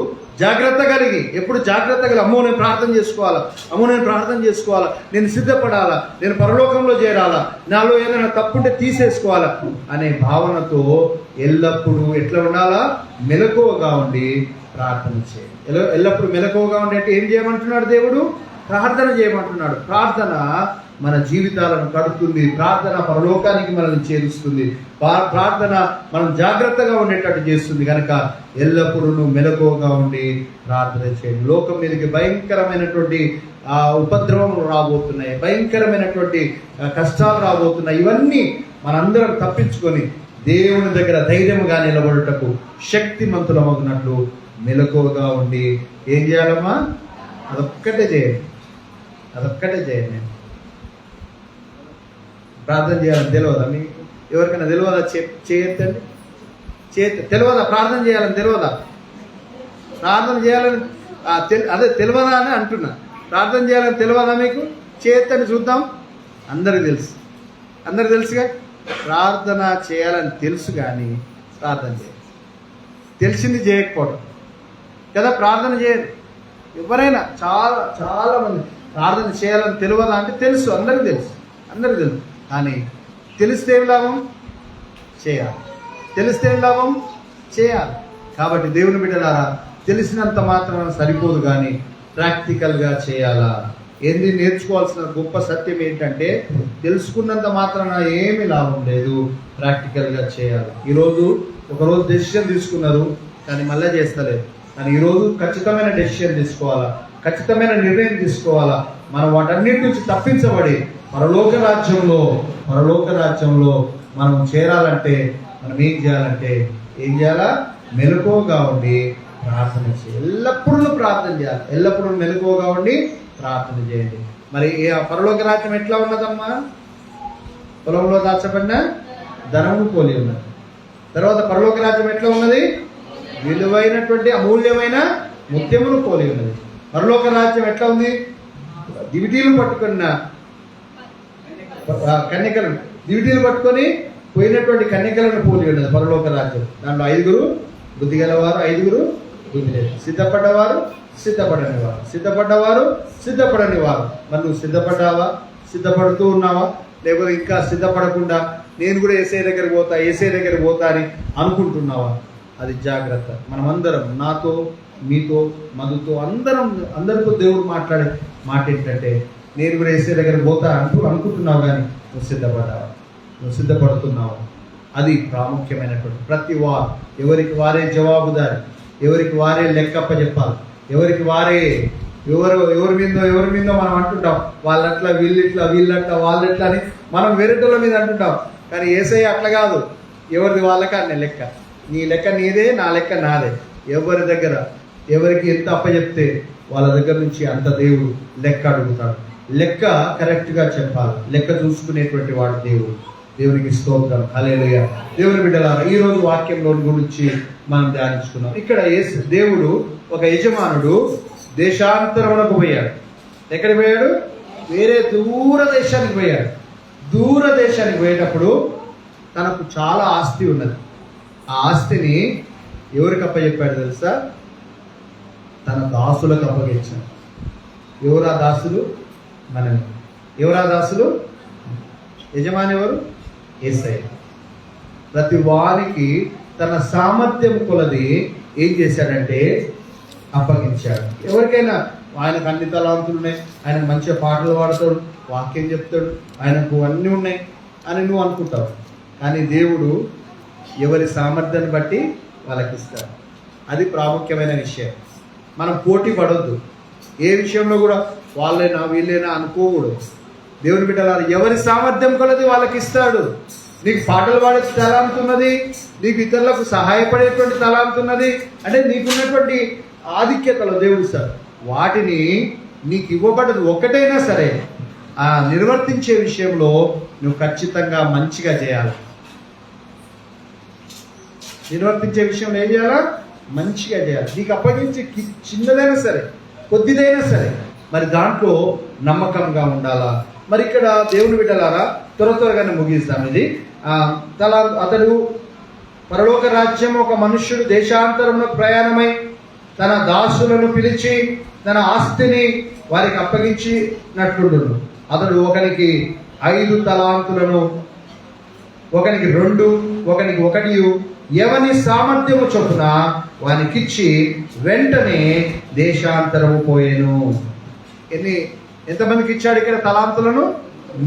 జాగ్రత్త కలిగి, అమ్మో నేను ప్రార్థన చేసుకోవాలా, నేను సిద్ధపడాలా, నేను పరలోకంలో చేరాలా, నాలో ఏదైనా తప్పుంటే తీసేసుకోవాలా అనే భావనతో ఎల్లప్పుడూ ఎట్లా ఉండాలా? మెలకువగా ఉండి ప్రార్థన చేయాలి. ఎల్లప్పుడూ మెలకువగా ఉండి అంటే ఏం చేయమంటున్నాడు దేవుడు? ప్రార్థన చేయమంటున్నాడు. ప్రార్థన మన జీవితాలను కడుతుంది. ప్రార్థన పరలోకానికి మనల్ని చేరుస్తుంది. ప్రార్థన మనం జాగ్రత్తగా ఉండేటట్టు చేస్తుంది. కనుక ఎల్లప్పుడూ మెలకువగా ఉండి ప్రార్థన చేయండి. లోకం మీదకి భయంకరమైనటువంటి ఉపద్రవం రాబోతున్నాయి, భయంకరమైనటువంటి కష్టాలు రాబోతున్నాయి. ఇవన్నీ మనందరం తప్పించుకొని దేవుని దగ్గర ధైర్యంగా నిలబడుటకు శక్తిమంతులమగినట్లు మెలకువగా ఉండి ఏం చేయాలమ్మా? అదొక్కటే చేయండి. నేను ప్రార్థన చేయాలని తెలియదా మీకు? ఎవరికైనా తెలియదా? చేయొద్దండి. తెలియదా? ప్రార్థన చేయాలని తెలియదా? ప్రార్థన చేయాలని అదే తెలియదా అని అంటున్నా. ప్రార్థన చేయాలని తెలియదా మీకు? చేయొద్దని చూద్దాం. అందరికి తెలుసుగా. ప్రార్థన చేయాలని తెలుసు కానీ ప్రార్థన చేయాలి. తెలిసింది చేయకపోవడం కదా. ప్రార్థన చేయరు ఎవరైనా. చాలా మంది ప్రార్థన చేయాలని తెలియదా అంటే తెలుసు, అందరికీ తెలుసు. కానీ తెలిస్తే ఏం లాభం? చేయాలి. కాబట్టి దేవుని బిడ్డలారా, తెలిసినంత మాత్రం సరిపోదు కానీ ప్రాక్టికల్గా చేయాలా. నేర్చుకోవాల్సిన గొప్ప సత్యం ఏంటంటే తెలుసుకున్నంత మాత్రాన ఏమీ లాభం లేదు, ప్రాక్టికల్గా చేయాలి. ఒకరోజు డెసిషన్ తీసుకున్నారు కానీ మళ్ళీ చేస్తలేదు. కానీ ఈరోజు ఖచ్చితమైన డెసిషన్ తీసుకోవాలా, ఖచ్చితమైన నిర్ణయం తీసుకోవాలా. మనం వాటన్నిటి నుంచి తప్పించబడి పరలోక రాజ్యంలో మనం చేరాలంటే మనం ఏం చేయాలా? మెలకువగా ఉండి ప్రార్థన చేయాలి. ఎల్లప్పుడూ ప్రార్థన చేయాలి. ఎల్లప్పుడూ మెలకువగా ఉండి ప్రార్థన చేయండి. మరి పరలోక రాజ్యం ఎట్లా ఉన్నదమ్మా? పొలంలో దాచబడిన ధనము పోలి ఉన్నది. తర్వాత పరలోక రాజ్యం ఎట్లా ఉన్నది? విలువైనటువంటి అమూల్యమైన ముత్యమును పోలి ఉన్నది. పరలోక రాజ్యం ఎట్లా ఉంది? దివిటీలు పట్టుకున్న కన్యకలను, దివిటీలు పట్టుకొని పోయినటువంటి కన్యకలను పోలి ఉన్నది పరలోక రాజ్యం. దాంట్లో 5 బుద్ధి గలవారు, 5 బుద్ధి లేదు. సిద్ధపడని వారు. మరి నువ్వు సిద్ధపడుతూ ఉన్నావా? లేకపోతే ఇంకా సిద్ధపడకుండా నేను కూడా ఏసై దగ్గర పోతా అని అనుకుంటున్నావా? అది జాగ్రత్త. మనమందరం, నాతో, మీతో, మధుతో, అందరితో దేవుడు మాట్లాడే మాట ఏంటంటే నేను కూడా ఏసై దగ్గర పోతా అనుకుంటున్నావు కానీ నువ్వు సిద్ధపడుతున్నావు. అది ప్రాముఖ్యమైనటువంటి. ప్రతి వారు ఎవరికి వారే జవాబుదారి, ఎవరికి వారే లెక్కప్ప చెప్పాలి. ఎవరికి వారే ఎవరి మీదో మనం అంటుంటాం, వాళ్ళట్లా వీళ్ళట్లా వాళ్ళెట్లా అని మనం వేరేటోళ్ళ మీద అంటుంటాం. కానీ యేసయ్య అట్లా కాదు. ఎవరిది వాళ్ళకనే లెక్క. నీ లెక్క నీదే, నా లెక్క నాదే. ఎవరికి ఎంత అప్పచెప్తే వాళ్ళ దగ్గర నుంచి అంత దేవుడు లెక్క అడుగుతాడు. లెక్క కరెక్ట్గా చెప్పాలి. లెక్క చూసుకునేటువంటి వాడు దేవుడు. దేవునికి స్తోత్రం. హల్లెలూయా. దేవుని బిడ్డలారా, ఈ రోజు వాక్యంలో గురించి మనం ధ్యానించుకున్నాం. ఇక్కడ దేవుడు ఒక యజమానుడు దేశాంతరమునకు పోయాడు. ఎక్కడికి పోయాడు? వేరే దూర దేశానికి పోయాడు. దూర దేశానికి పోయేటప్పుడు తనకు చాలా ఆస్తి ఉన్నది. ఆ ఆస్తిని ఎవరికి అప్పచెప్పాడు తెలుసా? తన దాసులకు అప్పగించాడు. ఎవరా దాసులు? మనమే. ఎవరా దాసులు? యజమాని ఎవరు? యేసయ్య. ప్రతి వారికి తన సామర్థ్యం కొలది ఏం చేశాడంటే అప్పగించాడు. ఎవరికైనా ఆయనకు అన్ని తలాంతులు ఉన్నాయి, ఆయనకు మంచిగా పాటలు పాడతాడు, వాక్యం చెప్తాడు, ఆయనకు అన్నీ ఉన్నాయి అని నువ్వు అనుకుంటావు. కానీ దేవుడు ఎవరి సామర్థ్యాన్ని బట్టి వాళ్ళకి ఇస్తాడు. అది ప్రాముఖ్యమైన విషయం. మనం పోటీ పడొద్దు. ఏ విషయంలో కూడా వాళ్ళేనా వీళ్ళేనా అనుకోకూడదు. దేవుని బిడ్డలారా, ఎవరి సామర్థ్యం కొలది వాళ్ళకి ఇస్తాడు. నీకు పాటలు పాడే తలాంత్ ఉన్నది, నీకు ఇతరులకు సహాయపడేటువంటి తలాంత్ ఉన్నది అంటే నీకున్నటువంటి ఆధిక్యతలో దేవుడు ఇస్తాడు. వాటిని నీకు ఇవ్వబడదు ఒకటైనా సరే ఆ నిర్వర్తించే విషయంలో నువ్వు ఖచ్చితంగా మంచిగా చేయాలి. నిర్వర్తించే విషయంలో ఏం చేయాలా? మంచిగా చేయాలి. నీకు అప్పగించి చిన్నదైనా సరే కొద్దిదైనా సరే మరి దాంట్లో నమ్మకంగా ఉండాలా. మరి ఇక్కడ దేవుని బిడ్డలారా, త్వరగానే ముగిస్తాం ఇది. అతడు పరలోక రాజ్యం ఒక మనుష్యుడు దేశాంతరంలో ప్రయాణమై తన దాసులను పిలిచి తన ఆస్తిని వారికి అప్పగించినట్లుండు. అతడు ఒకనికి 5 తలాంతులను, ఒకనికి 2, ఒకనికి 1 ఎవని సామర్థ్యము చొప్పున వానికిచ్చి వెంటనే దేశాంతరము పోయేను. ఎంతమందికి ఇచ్చాడు ఇక్కడ తలాంతులను?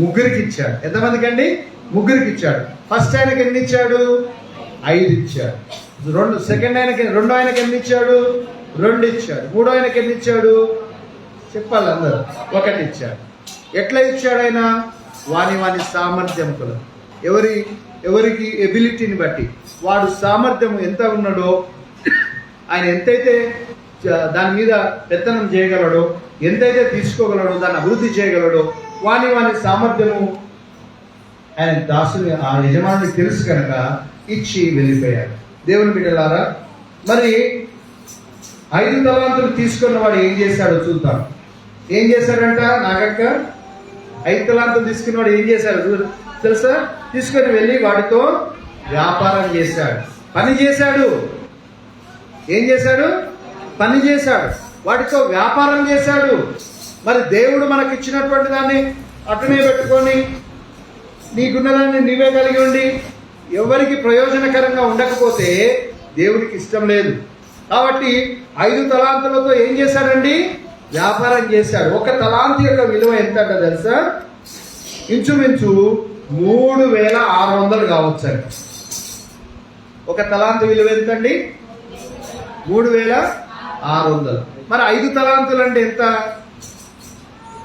3కి ఇచ్చాడు. ఎంతమందికి అండి? 3కి ఇచ్చాడు. ఫస్ట్ ఆయనకి ఎన్ని ఇచ్చాడు? 5 ఇచ్చాడు. సెకండ్ ఆయనకి, రెండో ఆయనకి ఎన్ని ఇచ్చాడు? 2 ఇచ్చాడు. మూడో ఆయనకి ఎన్ని ఇచ్చాడు? చెప్పాలి అందరూ. 1 ఇచ్చాడు. ఎట్లా ఇచ్చాడు ఆయన? వాని సామర్థ్యం కూడా, ఎవరికి ఎబిలిటీని బట్టి వాడు సామర్థ్యం ఎంత ఉన్నాడో, ఆయన ఎంతైతే దాని మీద పెత్తనం చేయగలడో, ఎంతైతే తీసుకోగలడో, దాన్ని అభివృద్ధి చేయగలడో వాని సామర్థ్యము ఆయన దాసుని ఆ యజమానునికి తెలుసు కనుక ఇచ్చి వెళ్ళిపోయాడు. దేవుని బిడ్డలారా, మరి 5 తలాంతులు తీసుకున్న వాడు ఏం చేశాడో చూద్దాం. ఏం చేశాడంట? నాకక్క 5 తలాంతులు తీసుకున్నవాడు ఏం చేశాడు తెలుసా? తీసుకొని వెళ్ళి వాడితో వ్యాపారం చేశాడు, పని చేశాడు. ఏం చేశాడు? పని చేశాడు, వాటితో వ్యాపారం చేశాడు. మరి దేవుడు మనకి ఇచ్చినటువంటి దాన్ని అటునే పెట్టుకొని నీకున్నదాన్ని నీవే కలిగి ఉండి ఎవరికి ప్రయోజనకరంగా ఉండకపోతే దేవుడికి ఇష్టం లేదు. కాబట్టి 5 తలాంతులతో ఏం చేశాడండి? వ్యాపారం చేశాడు. 1 తలాంతు యొక్క విలువ ఎంత అంటే తెలుసా? ఇంచుమించు 3600 కావచ్చండి. 1 తలాంతు విలువ ఎంతండి? 3600. మరి 5 తలాంతులు అంటే ఎంత?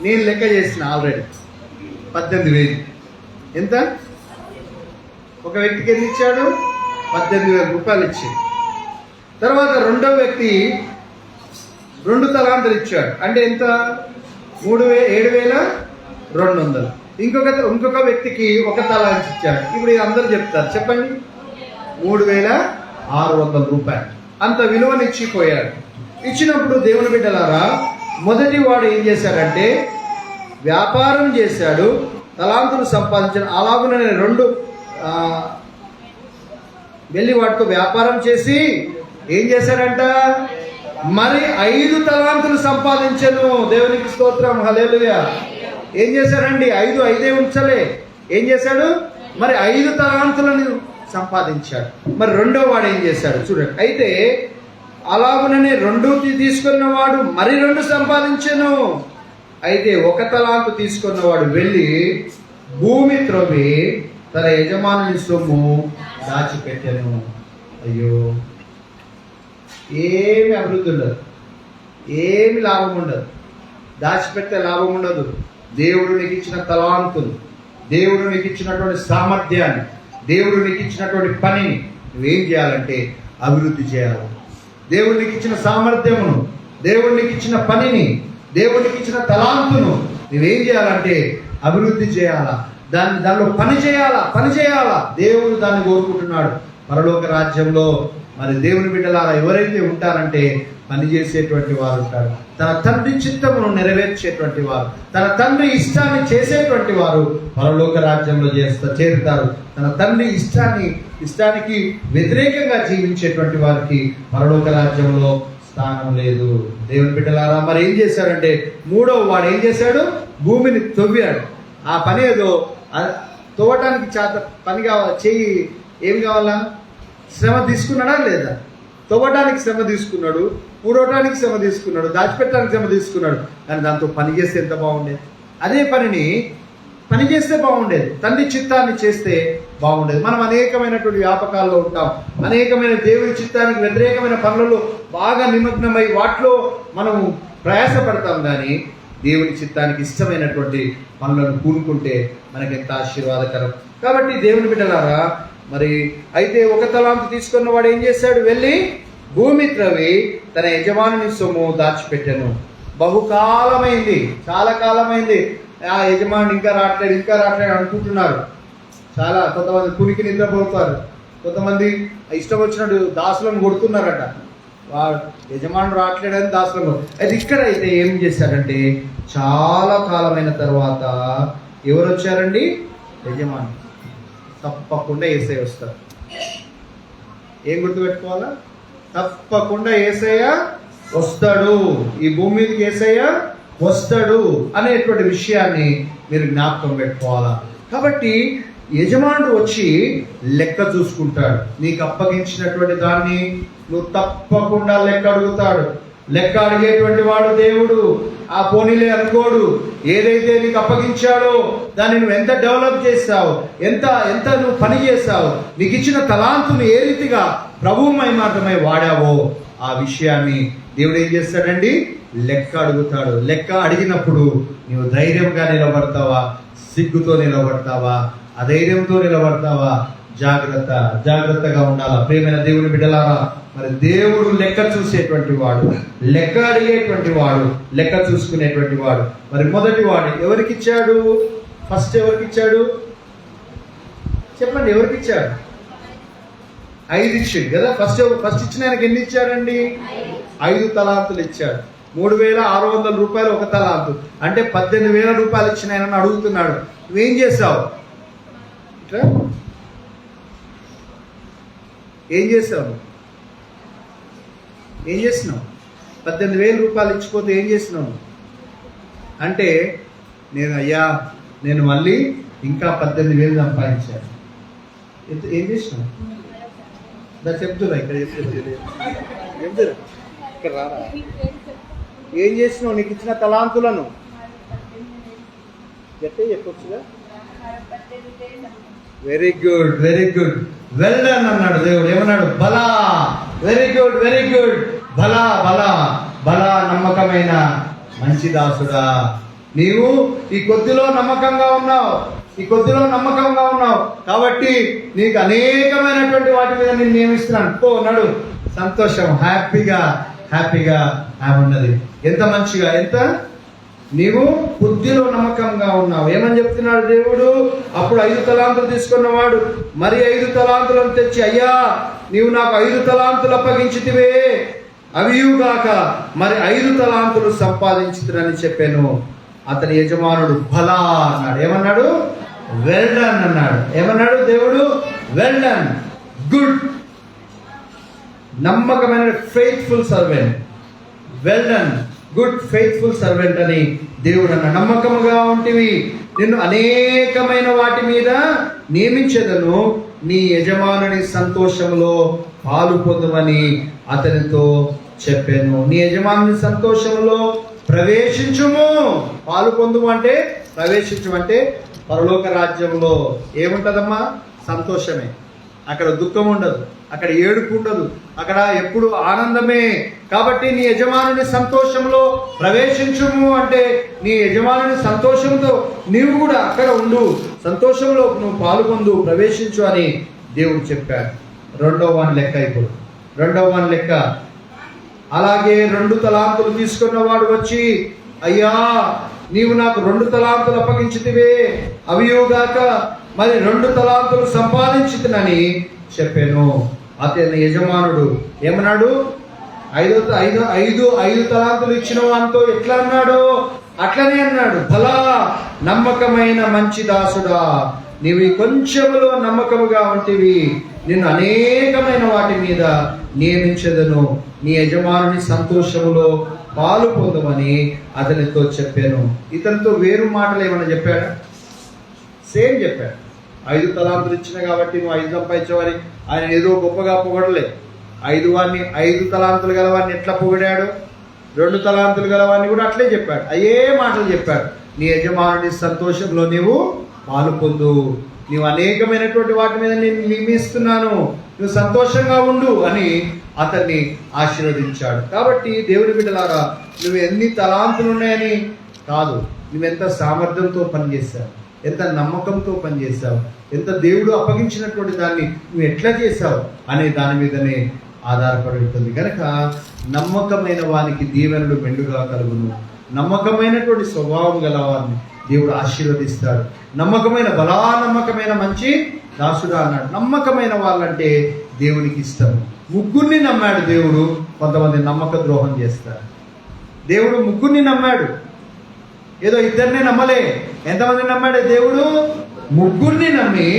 నేను లెక్క చేసిన ఆల్రెడీ 18,000. ఎంత? ఒక వ్యక్తికి ఎన్ని ఇచ్చాడు? 18,000 రూపాయలు ఇచ్చి. తర్వాత రెండో వ్యక్తి 2 తలాంతులు ఇచ్చాడు. అంటే ఎంత? 7,200. ఇంకొక వ్యక్తికి 1 తలాంతు ఇచ్చాడు. ఇప్పుడు ఇది అందరూ చెప్తారు, చెప్పండి. 3,600 రూపాయలు అంత విలువనిచ్చిపోయాడు. ఇచ్చినప్పుడు దేవుని బిడ్డలారా, మొదటి వాడు ఏం చేశాడంటే వ్యాపారం చేశాడు, తలాంతులు సంపాదించాడు. అలాగనే 2 వెళ్ళి వాటితో వ్యాపారం చేసి ఏం చేశాడంట? మరి 5 తలాంతులు సంపాదించను. దేవునికి స్తోత్రం, హల్లెలూయా. ఏం చేశాడండి? 5 ఉంచలే. ఏం చేశాడు? మరి 5 తలాంతులను సంపాదించాడు. మరి రెండో వాడు ఏం చేశాడు చూడండి. అయితే అలాగుననే 2 తీసుకున్నవాడు మరి 2 సంపాదించను. అయితే 1 తలాంతు తీసుకున్నవాడు వెళ్ళి భూమి త్రవ్వి తన యజమానుని సొమ్ము దాచిపెట్టాను. అయ్యో, ఏమి అభివృద్ధి ఉండదు, ఏమి లాభం ఉండదు, దాచిపెట్టే లాభం ఉండదు. దేవుడు నీకు ఇచ్చిన తలాంతులు, దేవుడు నీకు ఇచ్చినటువంటి సామర్థ్యాన్ని, దేవుడు నీకు ఇచ్చినటువంటి పనిని నువ్వేం చేయాలంటే అభివృద్ధి చేయాలి. దేవుడు నీకు ఇచ్చిన సామర్థ్యమును, దేవుడు నీకు ఇచ్చిన పనిని, దేవుడు నీకు ఇచ్చిన తలాంతును నువ్వేం చేయాలంటే అభివృద్ధి చేయాలా. దానిలో పని చేయాలా. దేవుడు దాన్ని కోరుకుంటున్నాడు. పరలోక రాజ్యంలో మరి దేవుని బిడ్డలారా ఎవరైతే ఉంటారంటే పనిచేసేటువంటి వారు ఉంటారు. తన తండ్రి చిత్తమును నెరవేర్చేటువంటి వారు, తన తండ్రి ఇష్టాన్ని చేసేటువంటి వారు పరలోక రాజ్యంలో చేరుతారు. తన తండ్రి ఇష్టానికి వ్యతిరేకంగా జీవించేటువంటి వారికి పరలోక రాజ్యంలో స్థానం లేదు. దేవుని బిడ్డలారా, మరి ఏం చేశాడంటే మూడవ వాడు ఏం చేశాడు? భూమిని తవ్వాడు. ఆ పని ఏదో తవ్వటానికి పని కావాలి, చెయ్యి ఏం కావాలా? శ్రమ తీసుకున్నాడా లేదా? తవ్వటానికి శ్రమ తీసుకున్నాడు, పూడవటానికి శ్రమ తీసుకున్నాడు, దాచిపెట్టడానికి శ్రమ తీసుకున్నాడు. కానీ దాంతో పని చేస్తే ఎంత బాగుండేది. అదే పనిని పని చేస్తే బాగుండేది, తండ్రి చిత్తాన్ని చేస్తే బాగుండేది. మనం అనేకమైనటువంటి వ్యాపకాల్లో ఉంటాం, అనేకమైన దేవుని చిత్తానికి వ్యతిరేకమైన పనులలో బాగా నిమగ్నమై వాటిలో మనము ప్రయాసపడతాం. కానీ దేవుని చిత్తానికి ఇష్టమైనటువంటి పనులను కూనుకుంటే మనకి ఎంత ఆశీర్వాదకరం. కాబట్టి దేవుని బిడ్డలారా, మరి అయితే ఒక తలాంతు తీసుకున్న వాడు ఏం చేశాడు? వెళ్ళి భూమి త్రవి తన యజమానుని సొమ్ము దాచిపెట్టాను. బహుకాలమైంది, చాలా కాలమైంది. ఆ యజమానుడు ఇంకా రావట్లేదు అనుకుంటున్నారు. చాలా కొంతమంది కునికి నిద్రపోతారు, కొంతమంది ఇష్టం వచ్చినట్టు దాసులను కొడుతున్నారట. వాడు యజమానుడు రావట్లేడని దాసులను. అయితే ఇక్కడైతే ఏం చేశాడంటే, చాలా కాలమైన తర్వాత ఎవరు వచ్చారండి? యజమాని. తప్పకుండా యేసయ్య వస్తారు. ఏం గుర్తుపెట్టుకోవాలా? తప్పకుండా యేసయ్య వస్తాడు, ఈ భూమి మీదకి యేసయ్య వస్తాడు అనేటువంటి విషయాన్ని మీరు జ్ఞాపకం పెట్టుకోవాలా. కాబట్టి యజమానుడు వచ్చి లెక్క చూసుకుంటాడు. నీకు అప్పగించినటువంటి దాన్ని నువ్వు తప్పకుండా లెక్క అడుగుతాడు. లెక్క అడిగేటువంటి వాడు దేవుడు. ఆ పోనీలే అనుకోడు. ఏదైతే నీకు అప్పగించాడో దాన్ని నువ్వు ఎంత డెవలప్ చేస్తావు, ఎంత ఎంత నువ్వు పని చేస్తావు, నీకు ఇచ్చిన తలాంతును ఏ రీతిగా ప్రభువు మహిమార్థమై వాడావో ఆ విషయాన్ని దేవుడు ఏం చేస్తాడండి? లెక్క అడుగుతాడు. లెక్క అడిగినప్పుడు నువ్వు ధైర్యంగా నిలబడతావా, సిగ్గుతో నిలబడతావా, అధైర్యంతో నిలబడతావా? జాగ్రత్తగా ఉండాలా. ప్రియమైన దేవుని బిడ్డలారా, మరి దేవుడు లెక్క చూసేటువంటి వాడు, లెక్క అడిగేటువంటి వాడు, లెక్క చూసుకునేటువంటి వాడు. మరి మొదటి వాడు ఎవరికి ఇచ్చాడు? ఫస్ట్ ఎవరికి ఇచ్చాడు చెప్పండి? ఎవరికి ఇచ్చాడు? 5 ఇచ్చాడు కదా. ఫస్ట్ ఇచ్చిన ఆయనకి ఎన్ని ఇచ్చాడండి? 5 తలాంతులు ఇచ్చాడు. 3,600 రూపాయలు ఒక తలాంతు అంటే 18,000 రూపాయలు ఇచ్చిన ఆయన అడుగుతున్నాడు. నువ్వేం చేసావు? ఏం చేసావు? 18,000 రూపాయలు ఇచ్చిపోతే ఏం చేసినావు అంటే, నేను మళ్ళీ ఇంకా 18,000 సంపాదించాను. ఏం చేసినావు? చెప్తున్నా, ఇక్కడ చెప్తున్నా, ఇక్కడ రారా. ఏం చేసినావు? నీకు ఇచ్చిన తలాంతులను చెప్పొచ్చుగా. వెరీ గుడ్, వెల్ డన్ అన్నాడు దేవుడు. ఏమన్నాడు? బలా, వెరీ గుడ్, బలా నమ్మకమైన మంచి దాసుడా, నీవు ఈ కొద్దిలో నమ్మకంగా ఉన్నావు, కాబట్టి నీకు అనేకమైనటువంటి వాటి మీద నేను నియమిస్తున్నాను. నడు, సంతోషం, హ్యాపీగా ఉన్నది. ఎంత మంచిగా, నీవు బుద్ధిలో నమ్మకంగా ఉన్నావు. ఏమని చెప్తున్నాడు దేవుడు? అప్పుడు 5 తలాంతులు తీసుకున్నవాడు మరి 5 తలాంతులను తెచ్చి, అయ్యా నీవు నాకు 5 తలాంతులు అప్పగించితివే, అవియుగాక మరి 5 తలాంతులు సంపాదించితిరని చెప్పాను. అతని యజమానుడు భలా అన్నాడు. ఏమన్నాడు? వెల్ డన్ అన్నాడు. ఏమన్నాడు దేవుడు? వెల్ డన్, గుడ్, నమ్మకమైన faithful servant. Well done, good faithful servant అని దేవుడు అన్న. నమ్మకముగా ఉంటివి, నిన్ను అనేకమైన వాటి మీద నియమించదను, నీ యజమానుని సంతోషంలో పాలు పొందమని అతనితో చెప్పాను. నీ యజమానుని సంతోషంలో ప్రవేశించుము. పాలు పొందుము అంటే ప్రవేశించమంటే పరలోక రాజ్యంలో ఏముంటదమ్మా? సంతోషమే. అక్కడ దుఃఖం ఉండదు, అక్కడ ఏడుపు ఉండదు, అక్కడ ఎప్పుడు ఆనందమే. కాబట్టి నీ యజమానుని సంతోషంలో ప్రవేశించుము అంటే నీ యజమానుని సంతోషంతో నీవు కూడా అక్కడ ఉండు, సంతోషంలో నువ్వు పాల్గొందు, ప్రవేశించు అని దేవుడు చెప్పాడు. రెండవ వాని లెక్క అలాగే 2 తలాంతులు తీసుకున్నవాడు వచ్చి, అయ్యా నీవు నాకు 2 తలాంతులు అప్పగించితివే, అవియుగాక మరి 2 తలాంతులు సంపాదించితినని చెప్పాను. అతని యజమానుడు ఏమన్నాడు? 5 తలాంతులు ఇచ్చిన వానితో ఎట్లా అన్నాడు? అట్లనే అన్నాడు, భలా నమ్మకమైన మంచి దాసుడా, నీవు కొంచెములో నమ్మకముగా ఉంటివి, నిన్ను అనేకమైన వాటి మీద నియమించదను, నీ యజమానుని సంతోషములో పాలు పొందమని అతనితో చెప్పాను. ఇతనితో వేరు మాటలు ఏమన్నా చెప్పాడా? సేమ్ చెప్పాడు. 5 తలాంతులు ఇచ్చిన కాబట్టి నువ్వు 5 సంపాదించేవాని ఆయన ఏదో గొప్పగా పొగడలే. 5 తలాంతులు గలవాడిని ఎట్లా పొగిడాడు, 2 తలాంతులు గలవాడిని కూడా అట్లే చెప్పాడు. అయ్యే మాటలు చెప్పాడు. నీ యజమానుని సంతోషంలో నీవు పాలు పొందు. నీవు అనేకమైనటువంటి వాటి మీద నేను నియమిస్తున్నాను, నువ్వు సంతోషంగా ఉండు అని అతన్ని ఆశీర్వదించాడు. కాబట్టి దేవుని బిడ్డలారా, నువ్వు ఎన్ని తలాంతులు ఉన్నాయని కాదు, నువ్వెంత సామర్థ్యంతో పనిచేశావు, ఎంత నమ్మకంతో పనిచేశావు, ఎంత దేవుడు అప్పగించినటువంటి దాన్ని నువ్వు ఎట్లా చేశావు అనే దాని మీదనే ఆధారపడి ఉంటుంది. కనుక నమ్మకమైన వానికి దీవెనలు మెండుగా కలుగును. నమ్మకమైనటువంటి స్వభావం గల వారిని దేవుడు ఆశీర్వదిస్తాడు. నమ్మకమైన నమ్మకమైన మంచి దాసుడా అన్నాడు. నమ్మకమైన వాళ్ళంటే దేవునికి ఇష్టం. ముగ్గురిని నమ్మాడు దేవుడు. కొంతమంది నమ్మక ద్రోహం చేస్తారు. దేవుడు ముగ్గురిని నమ్మాడు, ఏదో ఇద్దరిని నమ్మలే. ఎంతమంది నమ్మాడు దేవుడు? ముగ్గురిని నమ్మి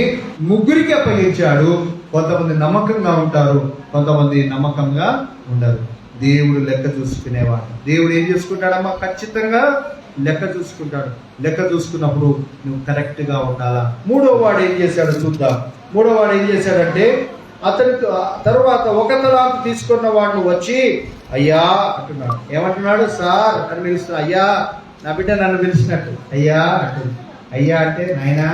ముగ్గురికి అప్పగించాడు. కొంతమంది నమ్మకంగా ఉంటారు, కొంతమంది నమ్మకంగా ఉండరు. దేవుడు లెక్క చూసుకునేవాడు. దేవుడు ఏం చూసుకుంటాడమ్మా? ఖచ్చితంగా లెక్క చూసుకుంటాడు. లెక్క చూసుకున్నప్పుడు నువ్వు కరెక్ట్గా ఉండాలా. మూడో వాడు ఏం చేశాడో చూద్దాం. మూడో వాడు ఏం చేశాడంటే, అతని తరువాత ఒక తలాంతు తీసుకున్న వాడిని వచ్చి అయ్యా అంటున్నాడు. ఏమంటున్నాడు? సార్ అని పిలుస్తున్నాడు. అయ్యా, నా బిడ్డ నన్ను పిలిచినట్టు అయ్యా అంటుంది. అయ్యా అంటే నాయనా,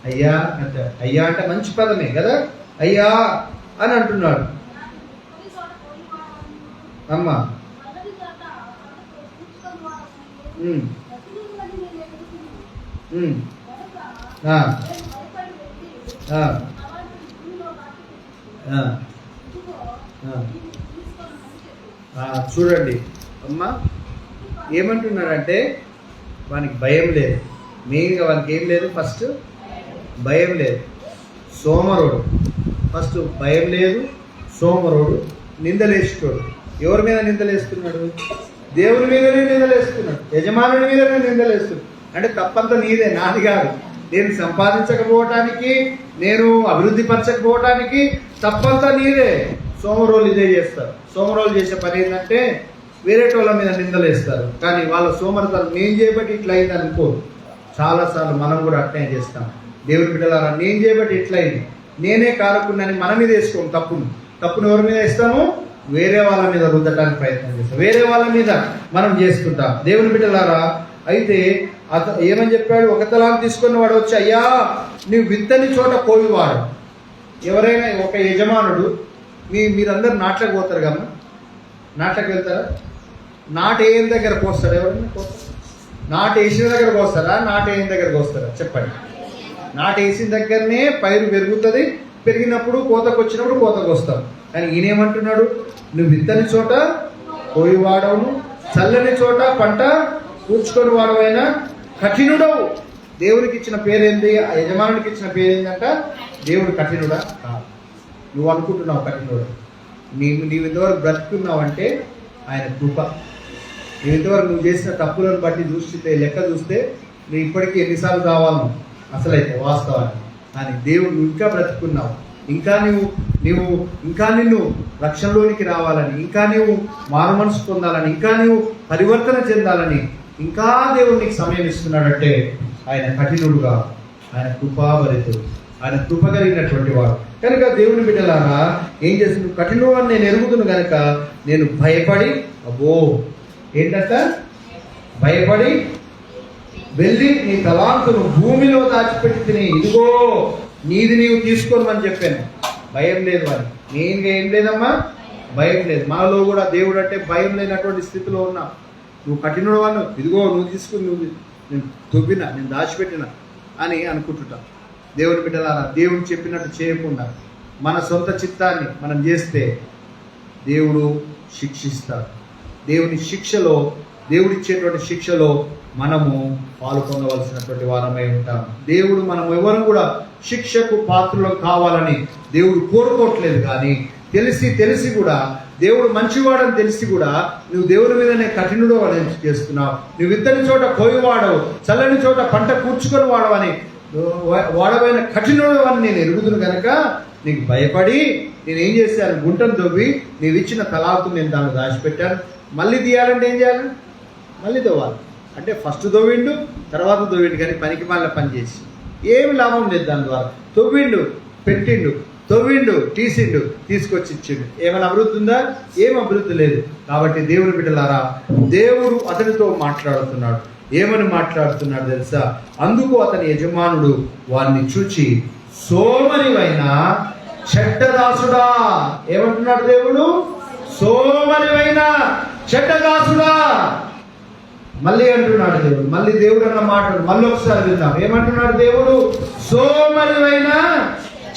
అయ్యా అంటే, అయ్యా అంటే మంచి పదమే కదా, అయ్యా అని అంటున్నాడు. అమ్మా చూడండి అమ్మా, ఏమంటున్నాడంటే వానికి భయం లేదు. మెయిన్గా వానికి ఏం లేదు? ఫస్ట్ భయం లేదు. సోమరుడు. ఫస్ట్ భయం లేదు, సోమరుడు, నిందలేసుకోడు. ఎవరి మీద నిందలేస్తున్నాడు? దేవుని మీదనే నిందలేస్తున్నాడు, యజమానుడి మీదనే నిందలేస్తున్నాడు. అంటే తప్పంతా నీదే, నాది కాదు. నేను సంపాదించకపోవటానికి, నేను అభివృద్ధి పరచకపోవటానికి తప్పంతా నీదే. సోమరోలు ఇదే చేస్తారు. సోమరోలు చేసే పని ఏంటంటే వేరేటోళ్ళ మీద నిందలేస్తారు. కానీ వాళ్ళ సోమరతనం నేను చేయబట్టి ఇట్లా అయింది అనుకోరు. చాలాసార్లు మనం కూడా అట్లే చేస్తాం. దేవుని బిడ్డలారా, నేను చేయబట్టి ఇట్లా అయింది, నేనే కారకున్నాని మన మీద వేసుకోము. తప్పును ఎవరి మీద వేస్తాము? వేరే వాళ్ళ మీద రుద్దడానికి ప్రయత్నం చేస్తాం, వేరే వాళ్ళ మీద మనం చేసుకుంటాం. దేవుని బిడ్డలారా, అయితే ఏమని చెప్పాడు? ఒక తలాంతు తీసుకున్న వాడు వచ్చి అయ్యా, నువ్వు విత్తని చోట కోవివాడు. ఎవరైనా ఒక యజమానుడు, మీరందరూ నాట్లకు పోతారు కదా, నాట్లకు వెళ్తారా? నాటు వేయిన దగ్గర కోస్తాడు. ఎవరైనా కోస్తారు? నాటు వేసిన దగ్గర కోస్తారా? నాటు వేయిన దగ్గర కోస్తారా? చెప్పండి. నాటు వేసిన దగ్గరనే పైరు పెరుగుతుంది. పెరిగినప్పుడు కోతకు వచ్చినప్పుడు కోతకు వస్తాం. కానీ ఈయనేమంటున్నాడు? నువ్వు విత్తని చోట కోయి వాడవును, చల్లని చోట పంట కూర్చుకొని వాడవైనా కఠినుడవు. దేవునికి ఇచ్చిన పేరేంది? ఆ యజమానునికి ఇచ్చిన పేరేందంట? దేవుడు కఠినుడా? నువ్వు అనుకుంటున్నావు కఠినుడు. నీవు ఇంతవరకు బ్రతుకున్నావంటే ఆయన కృప. నువ్వు ఇంతవరకు నువ్వు చేసిన తప్పులను బట్టి చూస్తే, లెక్క చూస్తే నువ్వు ఇప్పటికీ ఎన్నిసార్లు కావాలను అసలైతే వాస్తవాన్ని. కానీ దేవుడు ఇంకా బ్రతుకున్నావు, ఇంకా ఇంకా నిన్ను రక్షణలోనికి రావాలని, ఇంకా నీవు మారు మనసు పొందాలని, ఇంకా నీవు పరివర్తన చెందాలని ఇంకా దేవుడు నీకు సమయం ఇస్తున్నాడంటే ఆయన కఠినుడుగా, ఆయన కృపాభరితుడు, ఆయన కృప కలిగినటువంటి వాడు. కనుక దేవుని బిడ్డలారా, ఏం చేస్తుంది? కఠినుడు అని నేను ఎరుగుతున్నాను కనుక నేను భయపడి, అబ్బో ఏంటంట, భయపడి వెళ్ళి నీ తలాంతును భూమిలో దాచిపెట్టి తిని, ఇదిగో నీది నీవు తీసుకోమని చెప్పాను. భయం లేదు వాడిని. మెయిన్గా ఏం లేదమ్మా? భయం లేదు. మనలో కూడా దేవుడు అంటే భయం లేనటువంటి స్థితిలో ఉన్నా. నువ్వు కఠినుడు వాళ్ళు, ఇదిగో నువ్వు తీసుకుని, నువ్వు నేను తొవ్వినా, నేను దాచిపెట్టినా అని అనుకుంటున్నా. దేవుని బిడ్డలారా, దేవుడు చెప్పినట్టు చేయకుండా మన సొంత చిత్తాన్ని మనం చేస్తే దేవుడు శిక్షిస్తాడు. దేవుని శిక్షలో, దేవుడిచ్చేటువంటి శిక్షలో మనము పాలు పొందవలసినటువంటి వారమై ఉంటాం. దేవుడు మనం ఎవరు కూడా శిక్షకు పాత్రలు కావాలని దేవుడు కోరుకోవట్లేదు. కానీ తెలిసి కూడా దేవుడు మంచివాడని తెలిసి కూడా నువ్వు దేవుని మీదనే కఠినుడు అని చేస్తున్నావు. నువ్వు ఇద్దరి చోట కోయివాడవు, చల్లని చోట పంట కూర్చుకొని వాడవని, వాడవైన కఠినుడు అని నేను ఎరుగుదును కనుక నీకు భయపడి నేనేం చేశాను? గుంటను దొవ్వి నీవు ఇచ్చిన తలాకు నేను దాన్ని దాచిపెట్టాను. మళ్ళీ తీయాలంటే ఏం చేయాలి? మళ్ళీ దొవ్వాలి. అంటే ఫస్ట్ దొవ్విండు, తర్వాత దొవ్విండు, కానీ పనికి మళ్ళీ పని చేసి ఏమి లాభం లేదు దాని ద్వారా. తొవ్విండు, పెట్టిండు, తొవ్విండు, తీసిండు, తీసుకొచ్చి ఇచ్చిండు. ఏమైనా అభివృద్ధి ఉందా? ఏం అభివృద్ధి లేదు. కాబట్టి దేవుని బిడ్డలారా, దేవుడు అతనితో మాట్లాడుతున్నాడు. ఏమని మాట్లాడుతున్నాడు తెలుసా? అందుకు అతని యజమానుడు వారిని చూచి, సోమరివైన చెడ్డదాసుడా. ఏమంటున్నాడు దేవుడు? సోమరివైన చెడ్డదాసుడా. మళ్ళీ అంటున్నాడు దేవుడు. మళ్ళీ దేవుడు అన్న మాటలు మళ్ళీ ఒకసారి విందాం. ఏమంటున్నాడు దేవుడు? సోమరివైన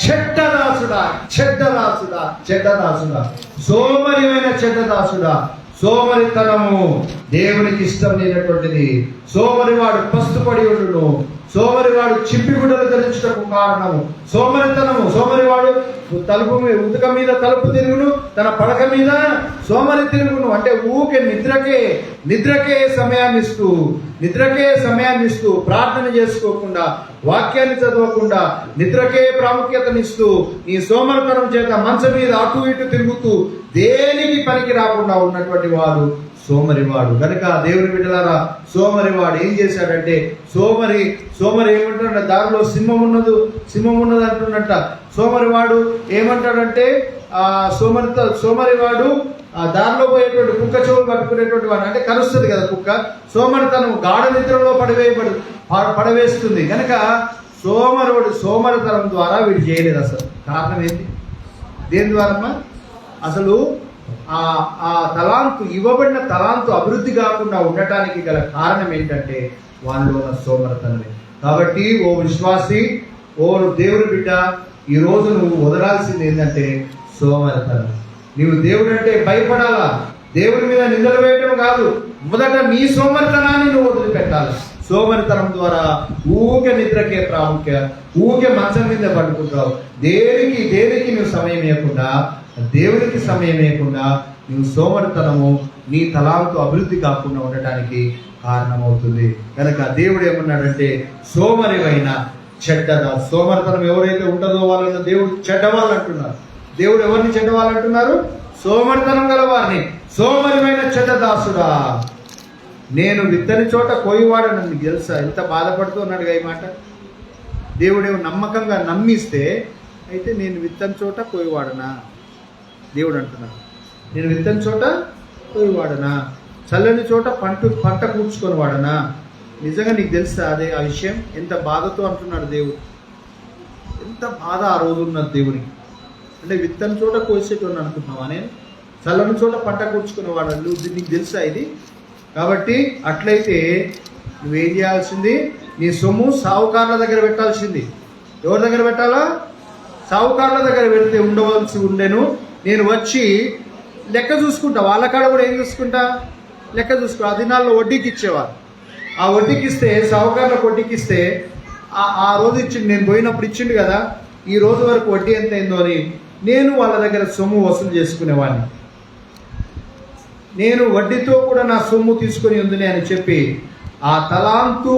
చెడ్డదాసుడా, చెడ్డదాసుడా, చెడ్డదాసుడా, సోమరివైన చెడ్డదాసుడా. సోమరితనము దేవునికి ఇష్టం లేనటువంటిది. సోమరివాడు పస్తుపడి ఉండును, సోమరివాడు చింపిగుడ్డలు ధరించుటకు కారణము సోమరితనము. సోమరివాడు తలుపు ఉతక మీద తలుపు తిరుగును, తన పడక మీద సోమరి తిరుగును. అంటే ఊకే నిద్రకే సమయాన్ని ఇస్తూ ప్రార్థన చేసుకోకుండా, వాక్యాన్ని చదవకుండా, నిద్రకే ప్రాముఖ్యతనిస్తూ, ఈ సోమరితనం చేత మంచం మీద అటు ఇటు తిరుగుతూ దేనికి పనికి రాకుండా ఉన్నటువంటి వాడు సోమరివాడు. కనుక దేవుని బిడ్డలారా, సోమరివాడు ఏం చేశాడంటే, సోమరి ఏమంటాడంటే, దారిలో సింహం ఉన్నది అంటున్నట్ట. సోమరివాడు ఏమంటాడంటే, సోమరివాడు దారిలో పోయేటువంటి కుక్క చెవులు పట్టుకునేటువంటి వాడు, అంటే కరుస్తుంది కదా కుక్క. సోమరితనం గాఢ నిద్రలో పడవేస్తుంది. కనుక సోమరితనం ద్వారా వీడు చేయలేదు. అసలు కారణం ఏంటి? దేని ద్వారమ్మా? అసలు ఆ తలాంతు, ఇవ్వబడిన తలాంతు అభివృద్ధి కాకుండా ఉండటానికి గల కారణం ఏంటంటే వాళ్ళలో ఉన్న సోమరితనమే. కాబట్టి ఓ విశ్వాసి, ఓ దేవుని బిడ్డ, ఈ రోజు నువ్వు వదలాల్సింది ఏంటంటే సోమరితనం. నీవు దేవుడు అంటే భయపడాలా, దేవుని మీద నిందలు వేయడం కాదు. మొదట నీ సోమరితనాన్ని నువ్వు వదిలిపెట్టాలి. సోమరితనం ద్వారా ఊకే నిద్రకే ప్రాముఖ్యం, ఊకే మంచం మీద పడుకుంటావు. దేనికి నువ్వు సమయం ఇవ్వకుండా, దేవునికి సమయం ఇవ్వకుండా నువ్వు సోమరితనము నీ తలాంతు అభివృద్ధి కాకుండా ఉండటానికి కారణమవుతుంది. కనుక దేవుడు ఏమన్నాడంటే, సోమరివైన చెడ్డదా. సోమరితనం ఎవరైతే ఉంటుందో వాళ్ళని దేవుడు చెడ్డవాళ్ళు అంటున్నారు. దేవుడు ఎవరిని చెడ్డవాళ్ళు అంటున్నారు? సోమరితనం గల వారిని. సోమరివైన చెడ్డదాసుడా, నేను విత్తని చోట కోయివాడని నీకు తెలుసా? ఎంత బాధపడుతూ ఉన్నాడుగా ఈ మాట. దేవుడేమో నమ్మకంగా నమ్మిస్తే, అయితే నేను విత్తని చోట కోయివాడనా? దేవుడు అంటున్నాడు, నేను విత్తని చోట కోయివాడనా, చల్లని చోట పంట కూర్చుకొని వాడనా? నిజంగా నీకు తెలుసా అదే ఆ విషయం? ఎంత బాధతో అంటున్నాడు దేవుడు. ఎంత బాధ ఆ రోజు ఉన్నది దేవునికి. అంటే విత్తని చోట కోసేటోని అనుకుంటున్నావా? నేను చల్లని చోట పంట కూర్చుకునేవాడు. నీకు తెలుసా ఇది? కాబట్టి అట్లయితే నువ్వేం చేయాల్సింది? నీ సొమ్ము సావుకారుల దగ్గర పెట్టాల్సింది. ఎవరి దగ్గర పెట్టాలా? సావుకారుల దగ్గర పెడితే ఉండవలసి ఉండేను. నేను వచ్చి లెక్క చూసుకుంటా. వాళ్ళ కాడ కూడా ఏం చూసుకుంటా? లెక్క చూసుకో. ఆ దినాల్లో వడ్డీకి ఇచ్చేవారు. ఆ వడ్డీకి ఇస్తే, సావుకారులకు వడ్డీకి ఇస్తే, ఆ రోజు ఇచ్చిండు, నేను పోయినప్పుడు ఇచ్చిండు కదా, ఈ రోజు వరకు వడ్డీ ఎంత అయిందో అని నేను వాళ్ళ దగ్గర సొమ్ము వసూలు చేసుకునేవాడిని. నేను వడ్డీతో కూడా నా సొమ్ము తీసుకొని ఉందని అని చెప్పి ఆ తలాంతు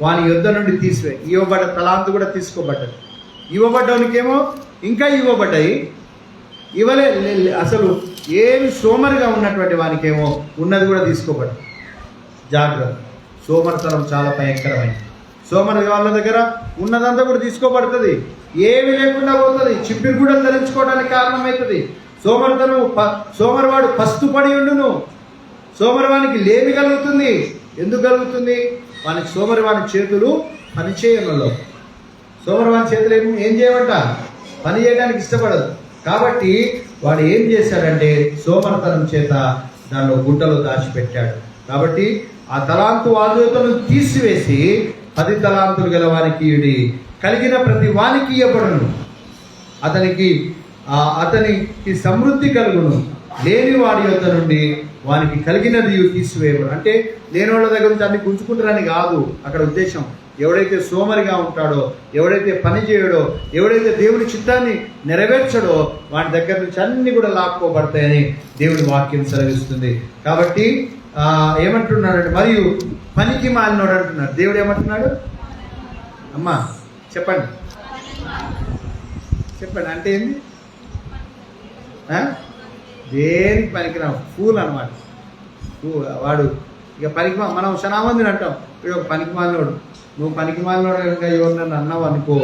వాని యుద్ధ నుండి ఇవ్వబడ్డ తలాంతు కూడా తీసుకోబడ్డది. ఇవ్వబడ్డానికేమో ఇంకా ఇవ్వబడ్డాయి, ఇవ్వలే. అసలు ఏమి సోమరిగా ఉన్నటువంటి వానికేమో ఉన్నది కూడా తీసుకోబడ్డది. జాగ్రత్త. సోమరితనం చాలా భయంకరమైనది. సోమరి వాళ్ళ దగ్గర ఉన్నదంతా కూడా తీసుకోబడుతుంది, ఏమి లేకుండా పోతుంది, చింపిరిగూడలు ధరించుకోవడానికి కారణమవుతుంది. సోమరివాడు పస్తుపడి ఉండును. సోమరివానికి లేమి కలుగుతుంది. ఎందుకు కలుగుతుంది? సోమరివాని చేతులు పనిచేయడంలో. సోమరివాని చేతులు ఏం చేయమంట? పని చేయడానికి ఇష్టపడదు. కాబట్టి వాడు ఏం చేశాడంటే సోమరితనం చేత దానిలో గుడ్డలు దాచిపెట్టాడు. కాబట్టి ఆ తలాంతు ఆలోచనను తీసివేసి 10 తలాంతులు గల వారికి ఇడి, కలిగిన ప్రతి వానికి ఇవ్వబడును, అతనికి సమృద్ధి కలుగును, లేని వాడి యొద్ద నుండి వానికి కలిగినది తీసివేయబడు. అంటే లేని వాళ్ళ దగ్గర నుంచి అన్ని గుంజుకుంటారని కాదు అక్కడ ఉద్దేశం. ఎవడైతే సోమరిగా ఉంటాడో, ఎవడైతే పని చేయడో, ఎవడైతే దేవుని చిత్తాన్ని నెరవేర్చడో వాడి దగ్గర నుంచి అన్ని కూడా లాక్కోబడతాయని దేవుడి వాక్యం సెలవిస్తుంది. కాబట్టి ఏమంటున్నాడంటే, మరియు పనికి మాలినోడు అంటున్నాడు. దేవుడు ఏమంటున్నాడు? అమ్మా చెప్పండి అంటే ఏంది? దేనికి పనికిరా ఫూల్ అనమాట. వాడు ఇక పనికి మనం క్షణామందిని అంటాం, వీడు ఒక పనికి మాలినోడు. నువ్వు పనికి మాలినోడు కనుక ఎవరినన్ను అన్నావు అనుకో,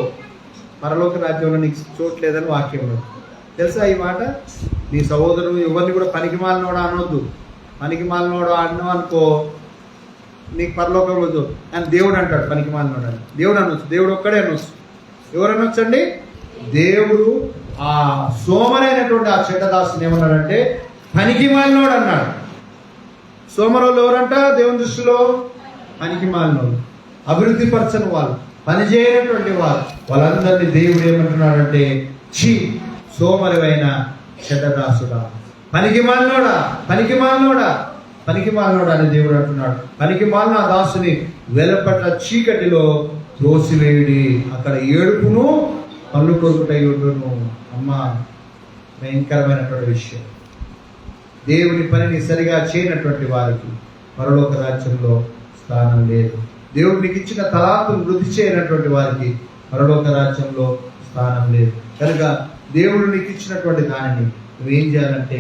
పరలోక రాజ్యంలో నీకు చోట్లేదని వాక్యంలో తెలుసా ఈ మాట. నీ సహోదరుడు ఎవరిని కూడా పనికి మాలినోడా అనొద్దు. పనికి మాలినోడు అన్నావు అనుకో, నీకు పరలోకంలో అని దేవుడు అంటాడు పనికి మాలినోడు అని. దేవుడు అనొచ్చు, దేవుడు ఒక్కడే అనొచ్చు. ఎవరు అనొచ్చండి? దేవుడు ఆ సోమరైనటువంటి ఆ చెడ్డదాసుని ఏమన్నాడంటే పనికి మాలినోడు అన్నాడు. సోమరోళ్ళు ఎవరంట దేవుని దృష్టిలో? పనికి మాలినోడు, అభివృద్ధి పరచని వాళ్ళు, పనిచేయనటువంటి వాళ్ళు. వాళ్ళందరినీ దేవుడు ఏమంటున్నాడంటే ఛీ, సోమరివైన చెడ్డదాసుడా, పనికి మాలినోడా, పనికి మాలినోడా, పనికి మాలినోడా అని దేవుడు అంటున్నాడు. పనికి మాలిన దాసుని వెలపట్ల చీకటిలో త్రోసివేయుడి, అక్కడ ఏడుపును పళ్ళు కొరుకుటై ఉండును. అమ్మా, భయంకరమైనటువంటి విషయం. దేవుని పనిని సరిగా చేయనటువంటి వారికి పరలోక రాజ్యంలో స్థానం లేదు. దేవుడు నీకు ఇచ్చిన తలాంతును వృద్ధి చేయనటువంటి వారికి పరలోక రాజ్యంలో స్థానం లేదు. కనుక దేవుడు నీకు ఇచ్చినటువంటి దానిని నువ్వేం చేయాలంటే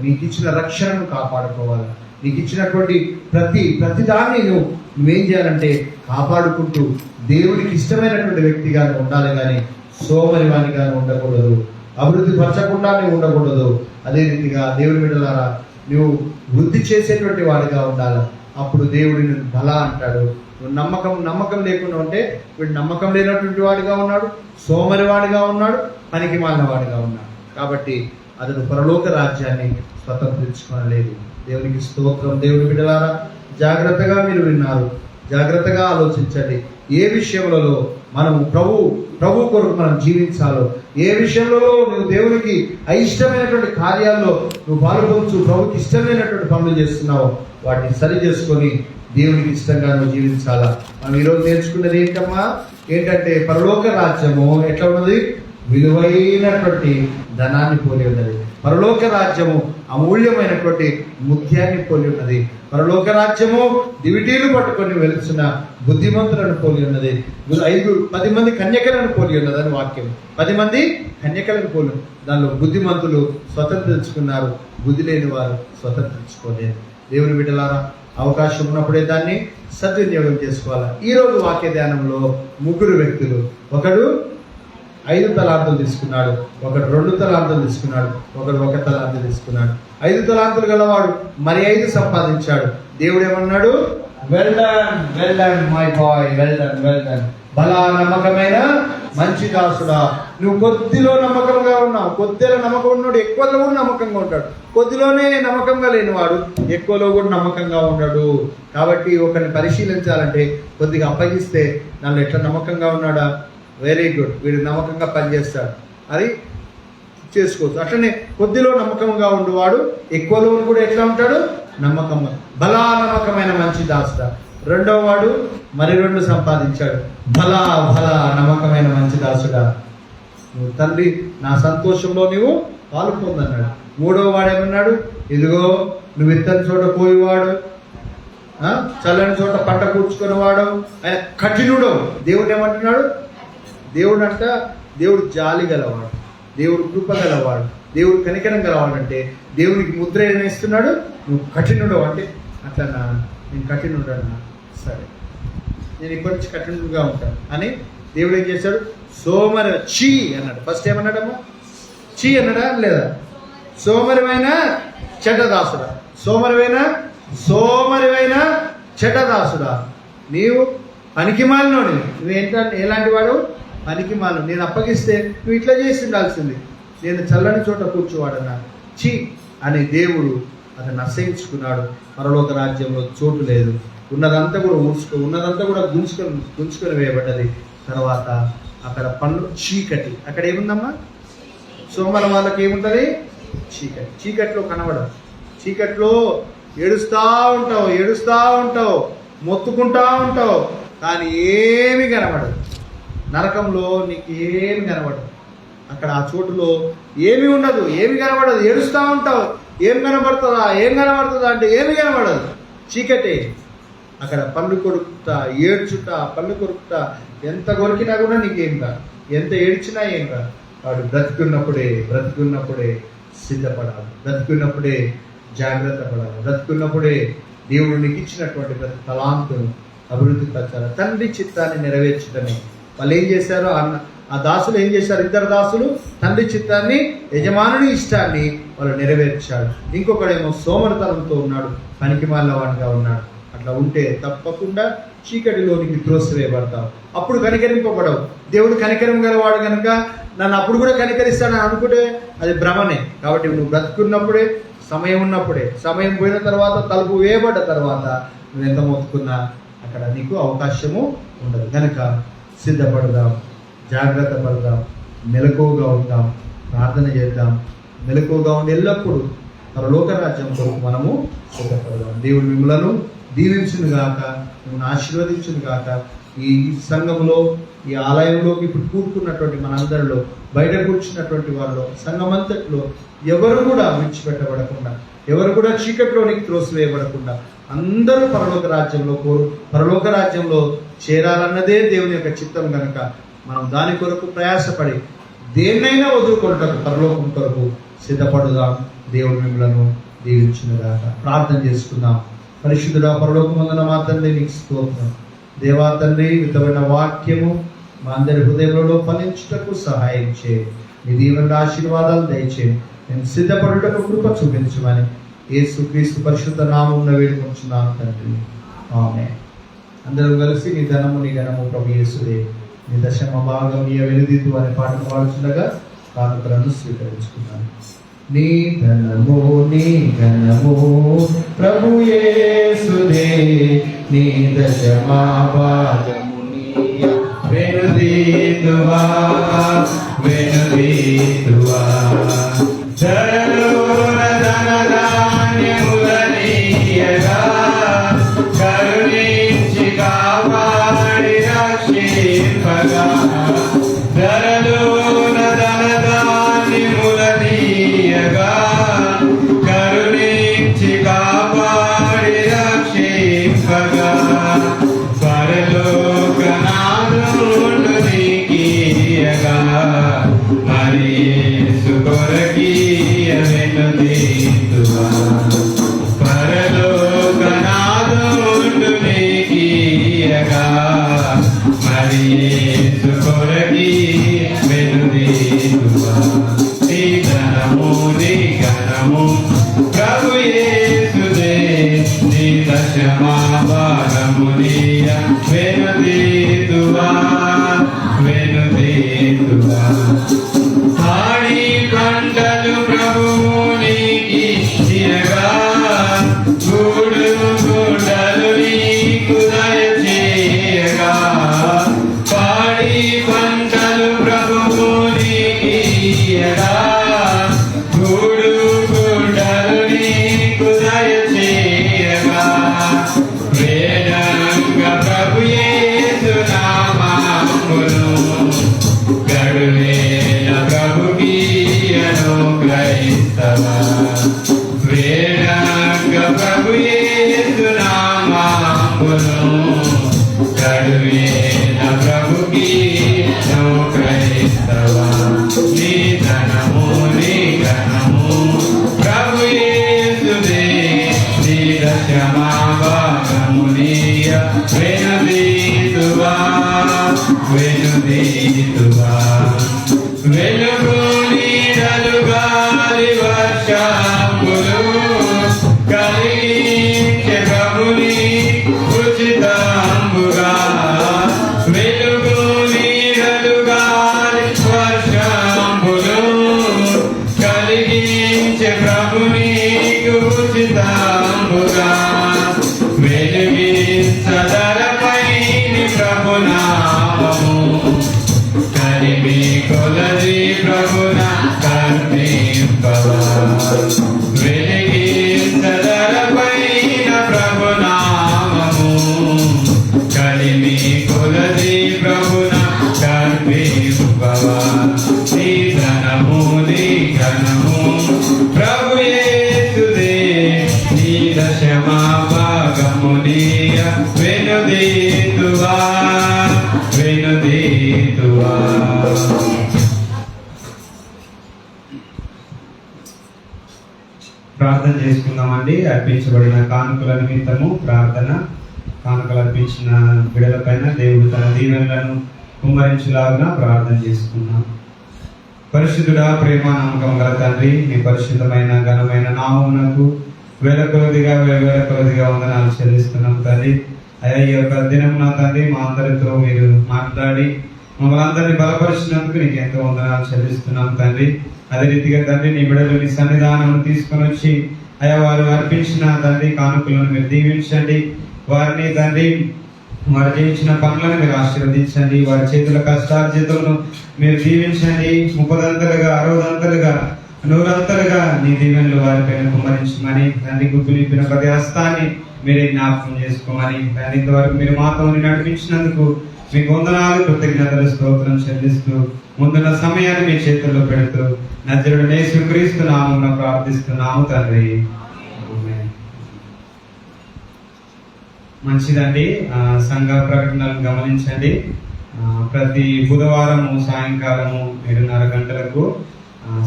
నీకు ఇచ్చిన రక్షణను కాపాడుకోవాలి. నీకు ఇచ్చినటువంటి ప్రతి దాన్ని నువ్వేం చేయాలంటే కాపాడుకుంటూ దేవుడికి ఇష్టమైనటువంటి వ్యక్తిగా ఉండాలి, కానీ సోమరివానిగా ఉండకూడదు, అభివృద్ధి పరచకుండానే ఉండకూడదు. అదే రీతిగా దేవుడి బిడ్డలారా, నువ్వు వృద్ధి చేసేటువంటి వాడిగా ఉండాలి. అప్పుడు దేవుడిని బల అంటాడు. నువ్వు నమ్మకం లేకుండా ఉంటే వీడు నమ్మకం లేనటువంటి వాడిగా ఉన్నాడు, సోమరివాడిగా ఉన్నాడు, పనికి మాలిన వాడిగా ఉన్నాడు. కాబట్టి అతను పరలోక రాజ్యాన్ని స్వతంత్రించుకోనలేదు. దేవునికి స్తోత్రం. దేవుని బిడ్డలారా, జాగ్రత్తగా మీరు విన్నారు, జాగ్రత్తగా ఆలోచించండి. ఏ విషయంలో మనము ప్రభు కొరకు మనం జీవించాలో, ఏ విషయంలో నువ్వు దేవునికి అయిష్టమైనటువంటి కార్యాల్లో నువ్వు పాల్గొంచు, ప్రభుకి ఇష్టమైనటువంటి పనులు చేస్తున్నావో వాటిని సరి చేసుకొని దేవునికి ఇష్టంగా నువ్వు జీవించాలా. మనం ఈరోజు నేర్చుకున్నది ఏంటంటే పరలోక రాజ్యము ఎట్లా ఉన్నది? విలువైనటువంటి ధనాన్ని పోలి ఉన్నది. పరలోక రాజ్యము అమూల్యమైనటువంటి ముత్యాన్ని పోలి ఉన్నది. పరలోక రాజ్యము దివిటీలు పట్టుకొని వెలుచున్న బుద్ధిమంతులను పోలి ఉన్నది. 10 మంది కన్యకలను పోలి ఉన్నదని వాక్యం. 10 మంది కన్యకలను పోలి, దానిలో బుద్ధిమంతులు స్వతంత్రించుకున్నారు, బుద్ధి లేని వారు స్వతంత్రించుకోలేదు. దేవుని బిడ్డలారా, అవకాశం ఉన్నప్పుడే దాన్ని సద్వినియోగం చేసుకోవాలి. ఈరోజు వాక్య ధ్యానంలో 3 వ్యక్తులు, ఒకడు 5 తలాంతులు తీసుకున్నాడు, ఒకడు 2 తలాంతులు తీసుకున్నాడు, ఒకడు 1 తలాంతు తీసుకున్నాడు. 5 తలాంతులు గలవాడు మరి 5 సంపాదించాడు. దేవుడు ఏమన్నాడు? Well done, well done my boy, well done, well done, బలా నమ్మకమైన మంచి దాసుడా, నువ్వు కొద్దిలో నమ్మకంగా ఉన్నావు. కొద్దిలో నమ్మకం ఉన్నాడు ఎక్కువలో కూడా నమ్మకంగా ఉంటాడు. కొద్దిలోనే నమ్మకంగా లేనివాడు ఎక్కువలో కూడా నమ్మకంగా ఉన్నాడు. కాబట్టి ఒకరిని పరిశీలించాలంటే కొద్దిగా అప్పగిస్తే నన్ను ఎట్లా నమ్మకంగా ఉన్నాడా, వెరీ గుడ్, వీడు నమ్మకంగా పనిచేస్తాడు, అది చేసుకోవచ్చు. అట్లనే కొద్దిలో నమ్మకంగా ఉండేవాడు ఎక్కువలో కూడా ఎట్లా ఉంటాడు? నమ్మకంగా, బలా నమ్మకమైన మంచి దాసుడా. 2వ వాడు మరి 2 సంపాదించాడు, బలా నమ్మకమైన మంచి దాసుడా, నువ్వు తండ్రి నా సంతోషంలో నువ్వు పాలు పొందన్నాడు. 3వ వాడు ఏమన్నాడు? ఇదిగో నువ్వు విత్తని చోట పోయేవాడు, చల్లని చోట పంట కూర్చుకునేవాడు, ఆయన కఠినుడు. దేవుడు ఏమంటున్నాడు? దేవుడు జాలి గలవాడు, దేవుడు కృప గలవాడు, దేవుడు కనికరం గలవాడు. అంటే దేవునికి ముద్ర ఏమిస్తున్నాడు? నువ్వు కఠినుడు అంటే అట్లన్నా, నేను కఠినుడు అన్నా, సరే నేను ఇప్పటి నుంచి కఠినుడుగా ఉంటాను అని దేవుడు ఏం చేశాడు? చీ అన్నాడు. ఫస్ట్ ఏమన్నాడమ్మా? చీ అన్నాడా లేదా? సోమరివైన చెడ్డదాసుడా, సోమరివైన చెడ్డదాసుడా, నీవు పనికి మాలినోడు. నువ్వేంటంటే ఎలాంటి వాడు? పనికి మాలిన. నేను అప్పగిస్తే నువ్వు ఇట్లా చేసి ఉండాల్సింది, నేను చల్లని చోట కూర్చోవాడన్నా. చీ అని దేవుడు అతను అసహించుకున్నాడు. పరలోక రాజ్యంలో చోటు లేదు. ఉన్నదంతా కూడా గుంజుకొని వేయబడ్డది. తర్వాత అక్కడ పనులు చీకటి. అక్కడ ఏముందమ్మా? సోమల వాళ్ళకి ఏముంటుంది? చీకటిలో కనబడదు. చీకటిలో ఏడుస్తూ ఉంటావు, మొత్తుకుంటా ఉంటావు, కానీ ఏమి కనబడదు. నరకంలో నీకు ఏమి కనబడదు. అక్కడ ఆ చోటులో ఏమి ఉండదు, ఏమి కనబడదు. ఏడుస్తూ ఉంటావు, ఏం కనబడుతుందా అంటే ఏమి కనబడదు, చీకటే. అక్కడ పళ్ళు కొరుకుతా, ఏడ్చుతా, పళ్ళు కొరుకుతా, ఎంత కొరికినా కూడా నీకేం కాదు, ఎంత ఏడ్చినా ఏం కాదు. వాడు బ్రతికున్నప్పుడే సిద్ధపడాలి, బ్రతికున్నప్పుడే జాగ్రత్త పడాలి, బ్రతికున్నప్పుడే దేవుడు నీకు ఇచ్చినటువంటి ప్రతి తలాంతును అభివృద్ధి పరచాలి. తండ్రి చిత్తాన్ని నెరవేర్చడమే. వాళ్ళు ఏం చేశారు? ఆ దాసులు ఏం చేశారు? 2 దాసులు తండ్రి చిత్తాన్ని, యజమానుడి ఇష్టాన్ని వాళ్ళు నెరవేర్చాడు. ఇంకొకడేమో సోమరితనంతో ఉన్నాడు, పనికిమాలిన వాడిగా ఉన్నాడు. అట్లా ఉంటే తప్పకుండా చీకటిలోనికి త్రోసివేయబడతావు. అప్పుడు కనికరింపబడవు. దేవుడు కనికరం గలవాడు కనుక నన్ను అప్పుడు కూడా కనికరిస్తానని అనుకుంటే అది భ్రమనే. కాబట్టి నువ్వు బ్రతుకున్నప్పుడే, సమయం ఉన్నప్పుడే, సమయం పోయిన తర్వాత, తలుపు వేయబడ్డ తర్వాత నువ్వు ఎంత మొత్తుకున్నా అక్కడ నీకు అవకాశము ఉండదు. కనుక సిద్ధపడదాం, జాగ్రత్త పడదాం, మెలకువగా ఉంటాం, ప్రార్థన చేద్దాం. మెలకువగా ఉండి ఎల్లప్పుడూ పరలోక రాజ్యం కొరకు మనము సిద్ధపడదాం. దేవుడు మిమ్మలను దీవించును గాక, మిమ్మల్ని ఆశీర్వదించును గాక. ఈ సంఘంలో, ఈ ఆలయంలోకి ఇప్పుడు కూర్చున్నటువంటి మనందరిలో, బయట కూర్చున్నటువంటి వాళ్ళలో, సంఘమంతట్లో ఎవరు కూడా విడిచిపెట్టబడకుండా, ఎవరు కూడా చీకట్లోనికి త్రోసివేయబడకుండా అందరూ పరలోక రాజ్యంలో చేరాలన్నదే దేవుని యొక్క చిత్తం కనుక మనం దాని కొరకు ప్రయాసపడి దేన్నైనా వదులుకుంటారు పరలోకం కొరకు సిద్ధపడుదాం. దేవుడు మిమ్మలను దీవించునుగాక. ప్రార్థన చేసుకుందాం. పరిశుద్ధుడా, పరలోకమందున మా తండ్రి, నీకు స్తోత్రం. దేవా తండ్రి, విధమైన వాక్యము మా అందరి హృదయంలో ఫలించుటకు సహాయం చేయండి. మీ దీవెన ఆశీర్వాదాలు దయచేయండి. నేను సిద్ధపడుటకు కృప చూపించమని యేసుక్రీస్తు పరిశుద్ధ నామమున వేడుకొంచున్నాను తండ్రి. ఆమేన్. అందరం కలిసి నీ ధనము నీ ఘనము ప్రభు యేసుదే, నీ దశమ భాగం నీ వెలుదిద్దు అనే పాట పాడుచుండగా కానుకలను స్వీకరించుకున్నాను. నీ ధనము నీ ఘనము ప్రభు యేసుదే, నీ దశమా భాగము నీ వెలుదిద్దువా వెలుదిద్దువా. ధరలోన ధనధాన్యములనీయగా కరుణించి కాపాడి రక్షింపగా. ధరలోన ధనధాన్యములనీయగా కరుణించి కాపాడి రక్షింపగా. పరలోకనాథుడు నీకీయగా మరి యేసు కొరకీయ వెనుదీతువా. పరలోకనాథుడు నీకీయగా మరి యేసు కొరకీయ వెనుదీతువా. నీ ధనము నీ ఘనము ప్రభు యేసుదే, నీ దశమా భాగము నీయ వెనుదీతువా వెనుదీతువా. పాడి పంటలు ప్రభువు నీకిచ్చినగా, గూడు గుడ్డలు నీకు దయచేయగా. పాడి పంటలు ప్రభువు నీకిచ్చినగా, గూడు గుడ్డలు నీకు దయచేయగా. వేదంగ ప్రభు యేసు నామమును గడువేల ప్రభుకీయను క్రైస్తవ. వేదంగ ప్రభు యేసు నామమును గడువేల ప్రభుకీయను క్రైస్తవ. నీ ధనము నీ ఘనము ప్రభు యేసుదే, నీ దశమా భాగము నీయ వెనుదీతువా వెనుదీతువా. వెలుగు నీడలు గాలి వర్షములు కలిగించే ప్రభుని ఉచితంబుగా. వెలుగు నీడలు గాలి వర్షములు కలిగించే ప్రభుని ఉచితంబుగా. వెలుగించదలపై ప్రభునామము కలిమి కొలది ప్రభున కర్ణింపవా. వెలిగించదలపై ప్రభునామము కలిమి కొలది ప్రభున కర్ణింపవా. నీ ధనము నీ ఘనము ప్రభు యేసుదే, నీ దశమా భాగము నీయ వెనుదీతువా వెనుదీతువా. ప్రార్థన చేసుకుందామండి. అర్పించబడిన కానుకల నిమిత్తము ప్రార్థన. కానుకలు అర్పించిన బిడల పైన దేవుడు తన దీవెనలను కుమ్మరించులాగా ప్రార్థన చేసుకున్నాం. పరిశుద్ధుడా, ప్రేమ నమ్మకం గల తండ్రి, నీ పరిశుద్ధమైన ఘనమైన నామమునకు వేల కొలదిగా వందనాలు చెల్లిస్తున్నాం తండ్రి. అయ్యా ఈ యొక్క దినం నా తండ్రి మా అందరితో మీరు మాట్లాడి మమ్మల్ని అందరినీ బలపరిచినందుకు నీకు ఎంతో వందనాలు చెల్లిస్తున్నాం తండ్రి. అదే రీతిగా తండ్రి నీ బిడ్డలు నీ సన్నిధానం తీసుకొని వచ్చి అయ్యా వారు అర్పించిన తండ్రి కానుకలను మీరు దీవించండి. వారిని తండ్రి వారు చేయించిన పనులను మీరు ఆశీర్వదించండి. వారి చేతుల కష్టార్జితులను మీరు దీవించండి. 30 60 100 నీ దీవెనలు వారిపైన కుమ్మరించమని తండ్రి గుర్తు నింపిన ప్రతి హస్తాన్ని మీరే జ్ఞాపకం చేసుకోమని తండ్రి ఇంతవరకు మీరు మాతో నడిపించినందుకు మీకు వందనాలు కృతజ్ఞతలు స్తోత్రం చెల్లిస్తూ ముందున్న సమయాన్ని మీ చేతుల్లో పెడుతూ నజరుడు యేసుక్రీస్తు నామమున ప్రార్థిస్తున్నాము తండ్రి. మంచిదండి. సంఘ ప్రకటనలను గమనించండి. ప్రతి బుధవారము సాయంకాలము 7:30 గంటలకు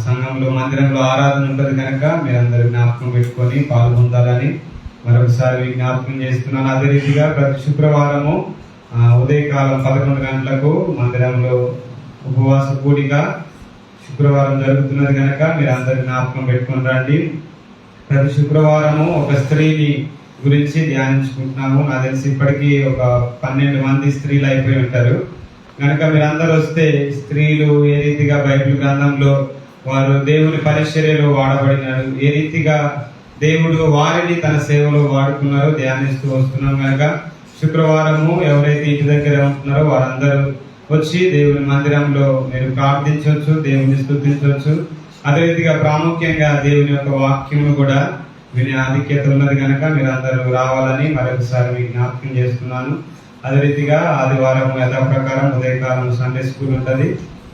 సంఘంలో మందిరంలో ఆరాధన ఉంటుంది కనుక మీరందరూ జ్ఞాపకం పెట్టుకొని పాల్గొందాలని మరొకసారి జ్ఞాపకం చేస్తున్నాను. అదే రీతిగా ప్రతి శుక్రవారము ఉదయకాలం 11 గంటలకు మందిరంలో ఉపవాస కూడిక శుక్రవారం జరుగుతున్నది కనుక మీరందరూ జ్ఞాపకం పెట్టుకొని రండి. ప్రతి శుక్రవారము ఒక స్త్రీని గురించి ధ్యానించుకుంటున్నాము. నాకు తెలిసి ఇప్పటికీ ఒక 12 మంది స్త్రీలు అయిపోయి ఉంటారు కనుక మీరందరూ వస్తే స్త్రీలు ఏ రీతిగా బైబిల్ గ్రంథంలో వారు దేవుని పరిచర్యలో వాడబడినారు, ఏ రీతిగా దేవుడు వారిని తన సేవలో వాడుకున్నారో ధ్యానిస్తూ వస్తున్నాం కనుక శుక్రవారము ఎవరైతే ఇంటి దగ్గర ఉంటున్నారో వారందరూ వచ్చి దేవుని మందిరంలో మీరు ప్రార్థించవచ్చు, దేవుని స్తుతించవచ్చు. అదే రీతిగా ప్రాముఖ్యంగా దేవుని యొక్క వాక్యము కూడా వినే ఆధిక్యత ఉన్నది కనుక మీరు అందరూ రావాలని మరొకసారి మీకు జ్ఞాపకం చేస్తున్నాను. అదే రీతిగా ఆదివారం యథాప్రకారం ఉదయకాలం సండే స్కూల్ ఉంటుంది,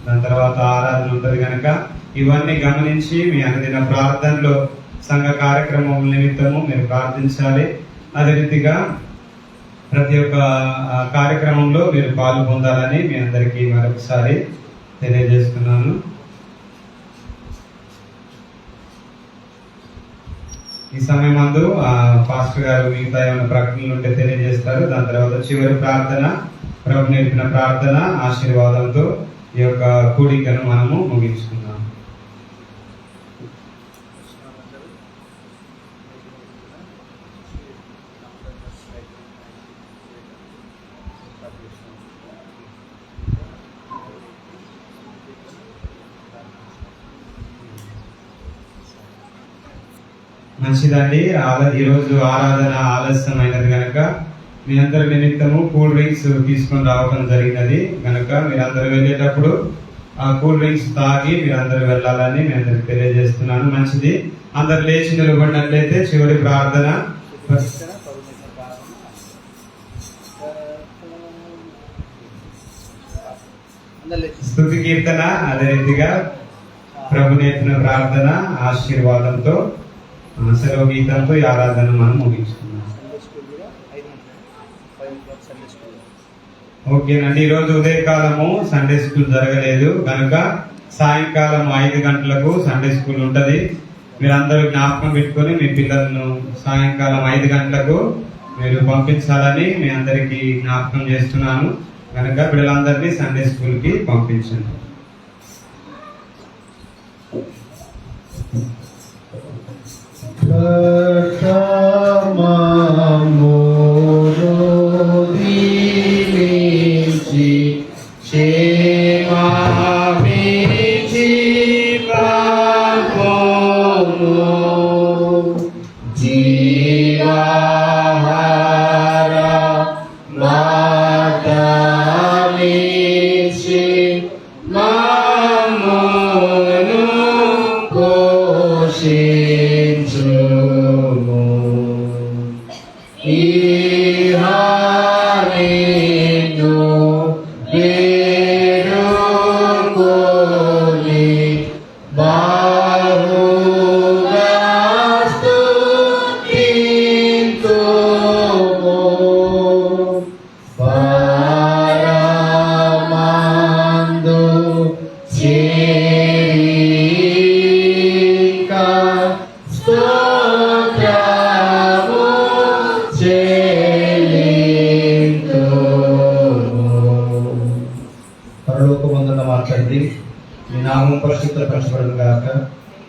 దాని తర్వాత ఆరాధన ఉంటుంది కనుక ఇవన్నీ గమనించి మీ అనుదిన ప్రార్థనలో సంఘ కార్యక్రమం నిమిత్తము మీరు ప్రార్థించాలి. అదే రీతిగా ప్రతి ఒక్క కార్యక్రమంలో మీరు పాలు పొందాలని మీ అందరికీ మరొకసారి తెలియజేస్తున్నాను. ఈ సమయం అందు పాస్టర్ గారు మిగతా ఏమైనా ప్రకటనలు ఉంటే తెలియజేస్తారు. దాని తర్వాత చివరి ప్రార్థన, ప్రభు నేర్పిన ప్రార్థన ఆశీర్వాదంతో ఈ యొక్క కూడికను మనము ముగించుకుందాం. మంచిదండి. ఈరోజు ఆరాధన ఆలస్యమైనది కనుక మీ అందరి నిమిత్తము కూల్ డ్రింక్స్ తీసుకొని రావడం జరిగినది కనుక మీరందరూ వెళ్ళేటప్పుడు ఆ కూల్ డ్రింక్స్ తాగి మీరందరూ వెళ్ళాలని మీ అందరికి తెలియజేస్తున్నాను. మంచిది. అందరు లేచి నిలబడినట్లయితే చివరి ప్రార్థన స్తుతి కీర్తన, అదే రీతిగా ప్రభు నేర్పిన ప్రార్థన ఆశీర్వాదంతో సెలవు గీతంతో ఈ ఆరాధన మనం ముగించుకున్నాం. ఓకేనండి. ఈరోజు ఉదయకాలము సండే స్కూల్ జరగలేదు కనుక సాయంకాలం 5 గంటలకు సండే స్కూల్ ఉంటది. మీరందరూ జ్ఞాపకం పెట్టుకొని మీ పిల్లలను సాయంకాలం 5 గంటలకు మీరు పంపించాలని మీ అందరికీ జ్ఞాపకం చేస్తున్నాను కనుక పిల్లలందరినీ సండే స్కూల్ కి పంపించండి.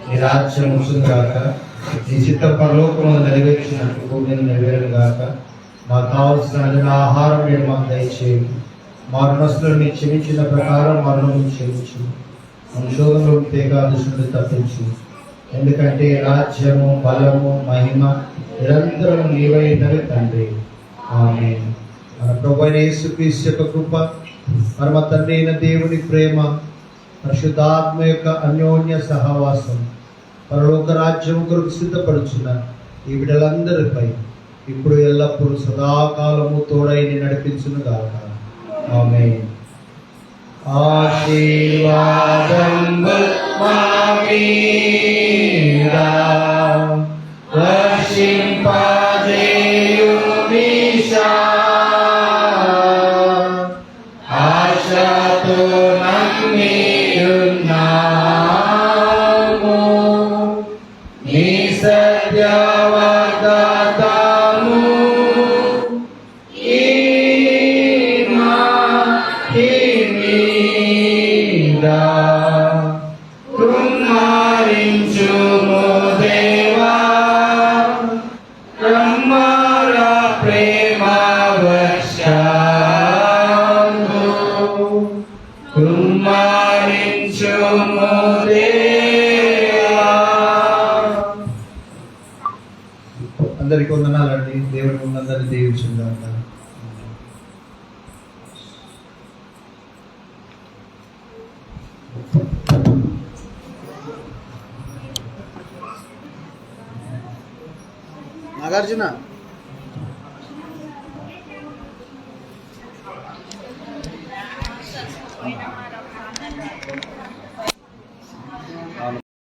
నీ రాజ్యం వస్తుంది గాక, నీ చిత్తం పరలోకము నెరవేర్చినట్టు భూమిని నెరవేరును గాక. మాకు కావాల్సిన అన్ని ఆహారం నేను మాకు దయచేయండి. మా రుణస్తులను మీరు క్షమించిన ప్రకారం మా రుణం క్షమించు. మన శోధనలో ఏకాదశుడు తప్పించు. ఎందుకంటే రాజ్యము, బలము, మహిమ నిరంతరం నీవైనవి తండ్రి. ఆమేన్. మన ప్రభు అయిన యేసుక్రీస్తు యొక్క కృప, పరమ తండ్రి అయిన దేవుని ప్రేమ, పరిశుద్ధాత్మ యొక్క అన్యోన్య సహవాసం, పరలోక రాజ్యం కొరకు సిద్ధపడుచున్న ఈ బిడ్డలందరిపై ఇప్పుడు ఎల్లప్పుడూ సదాకాలము తోడై నడిపించును గాక. ఆమేన్. ఆశీర్వాదంబు మా మీద వర్షింపజేయుమీశా, ఆశతో నమ్మియున్నాము నీ సత్యవాగ్దానము. కుమారించుము దేవా, బ్రహ్మర ప్రేమ వర్షము, కుమారించుము దేవా. అందరికీ వందనాలండి. దేవుని అందరినీ దీవించుగాక. నాగార్జున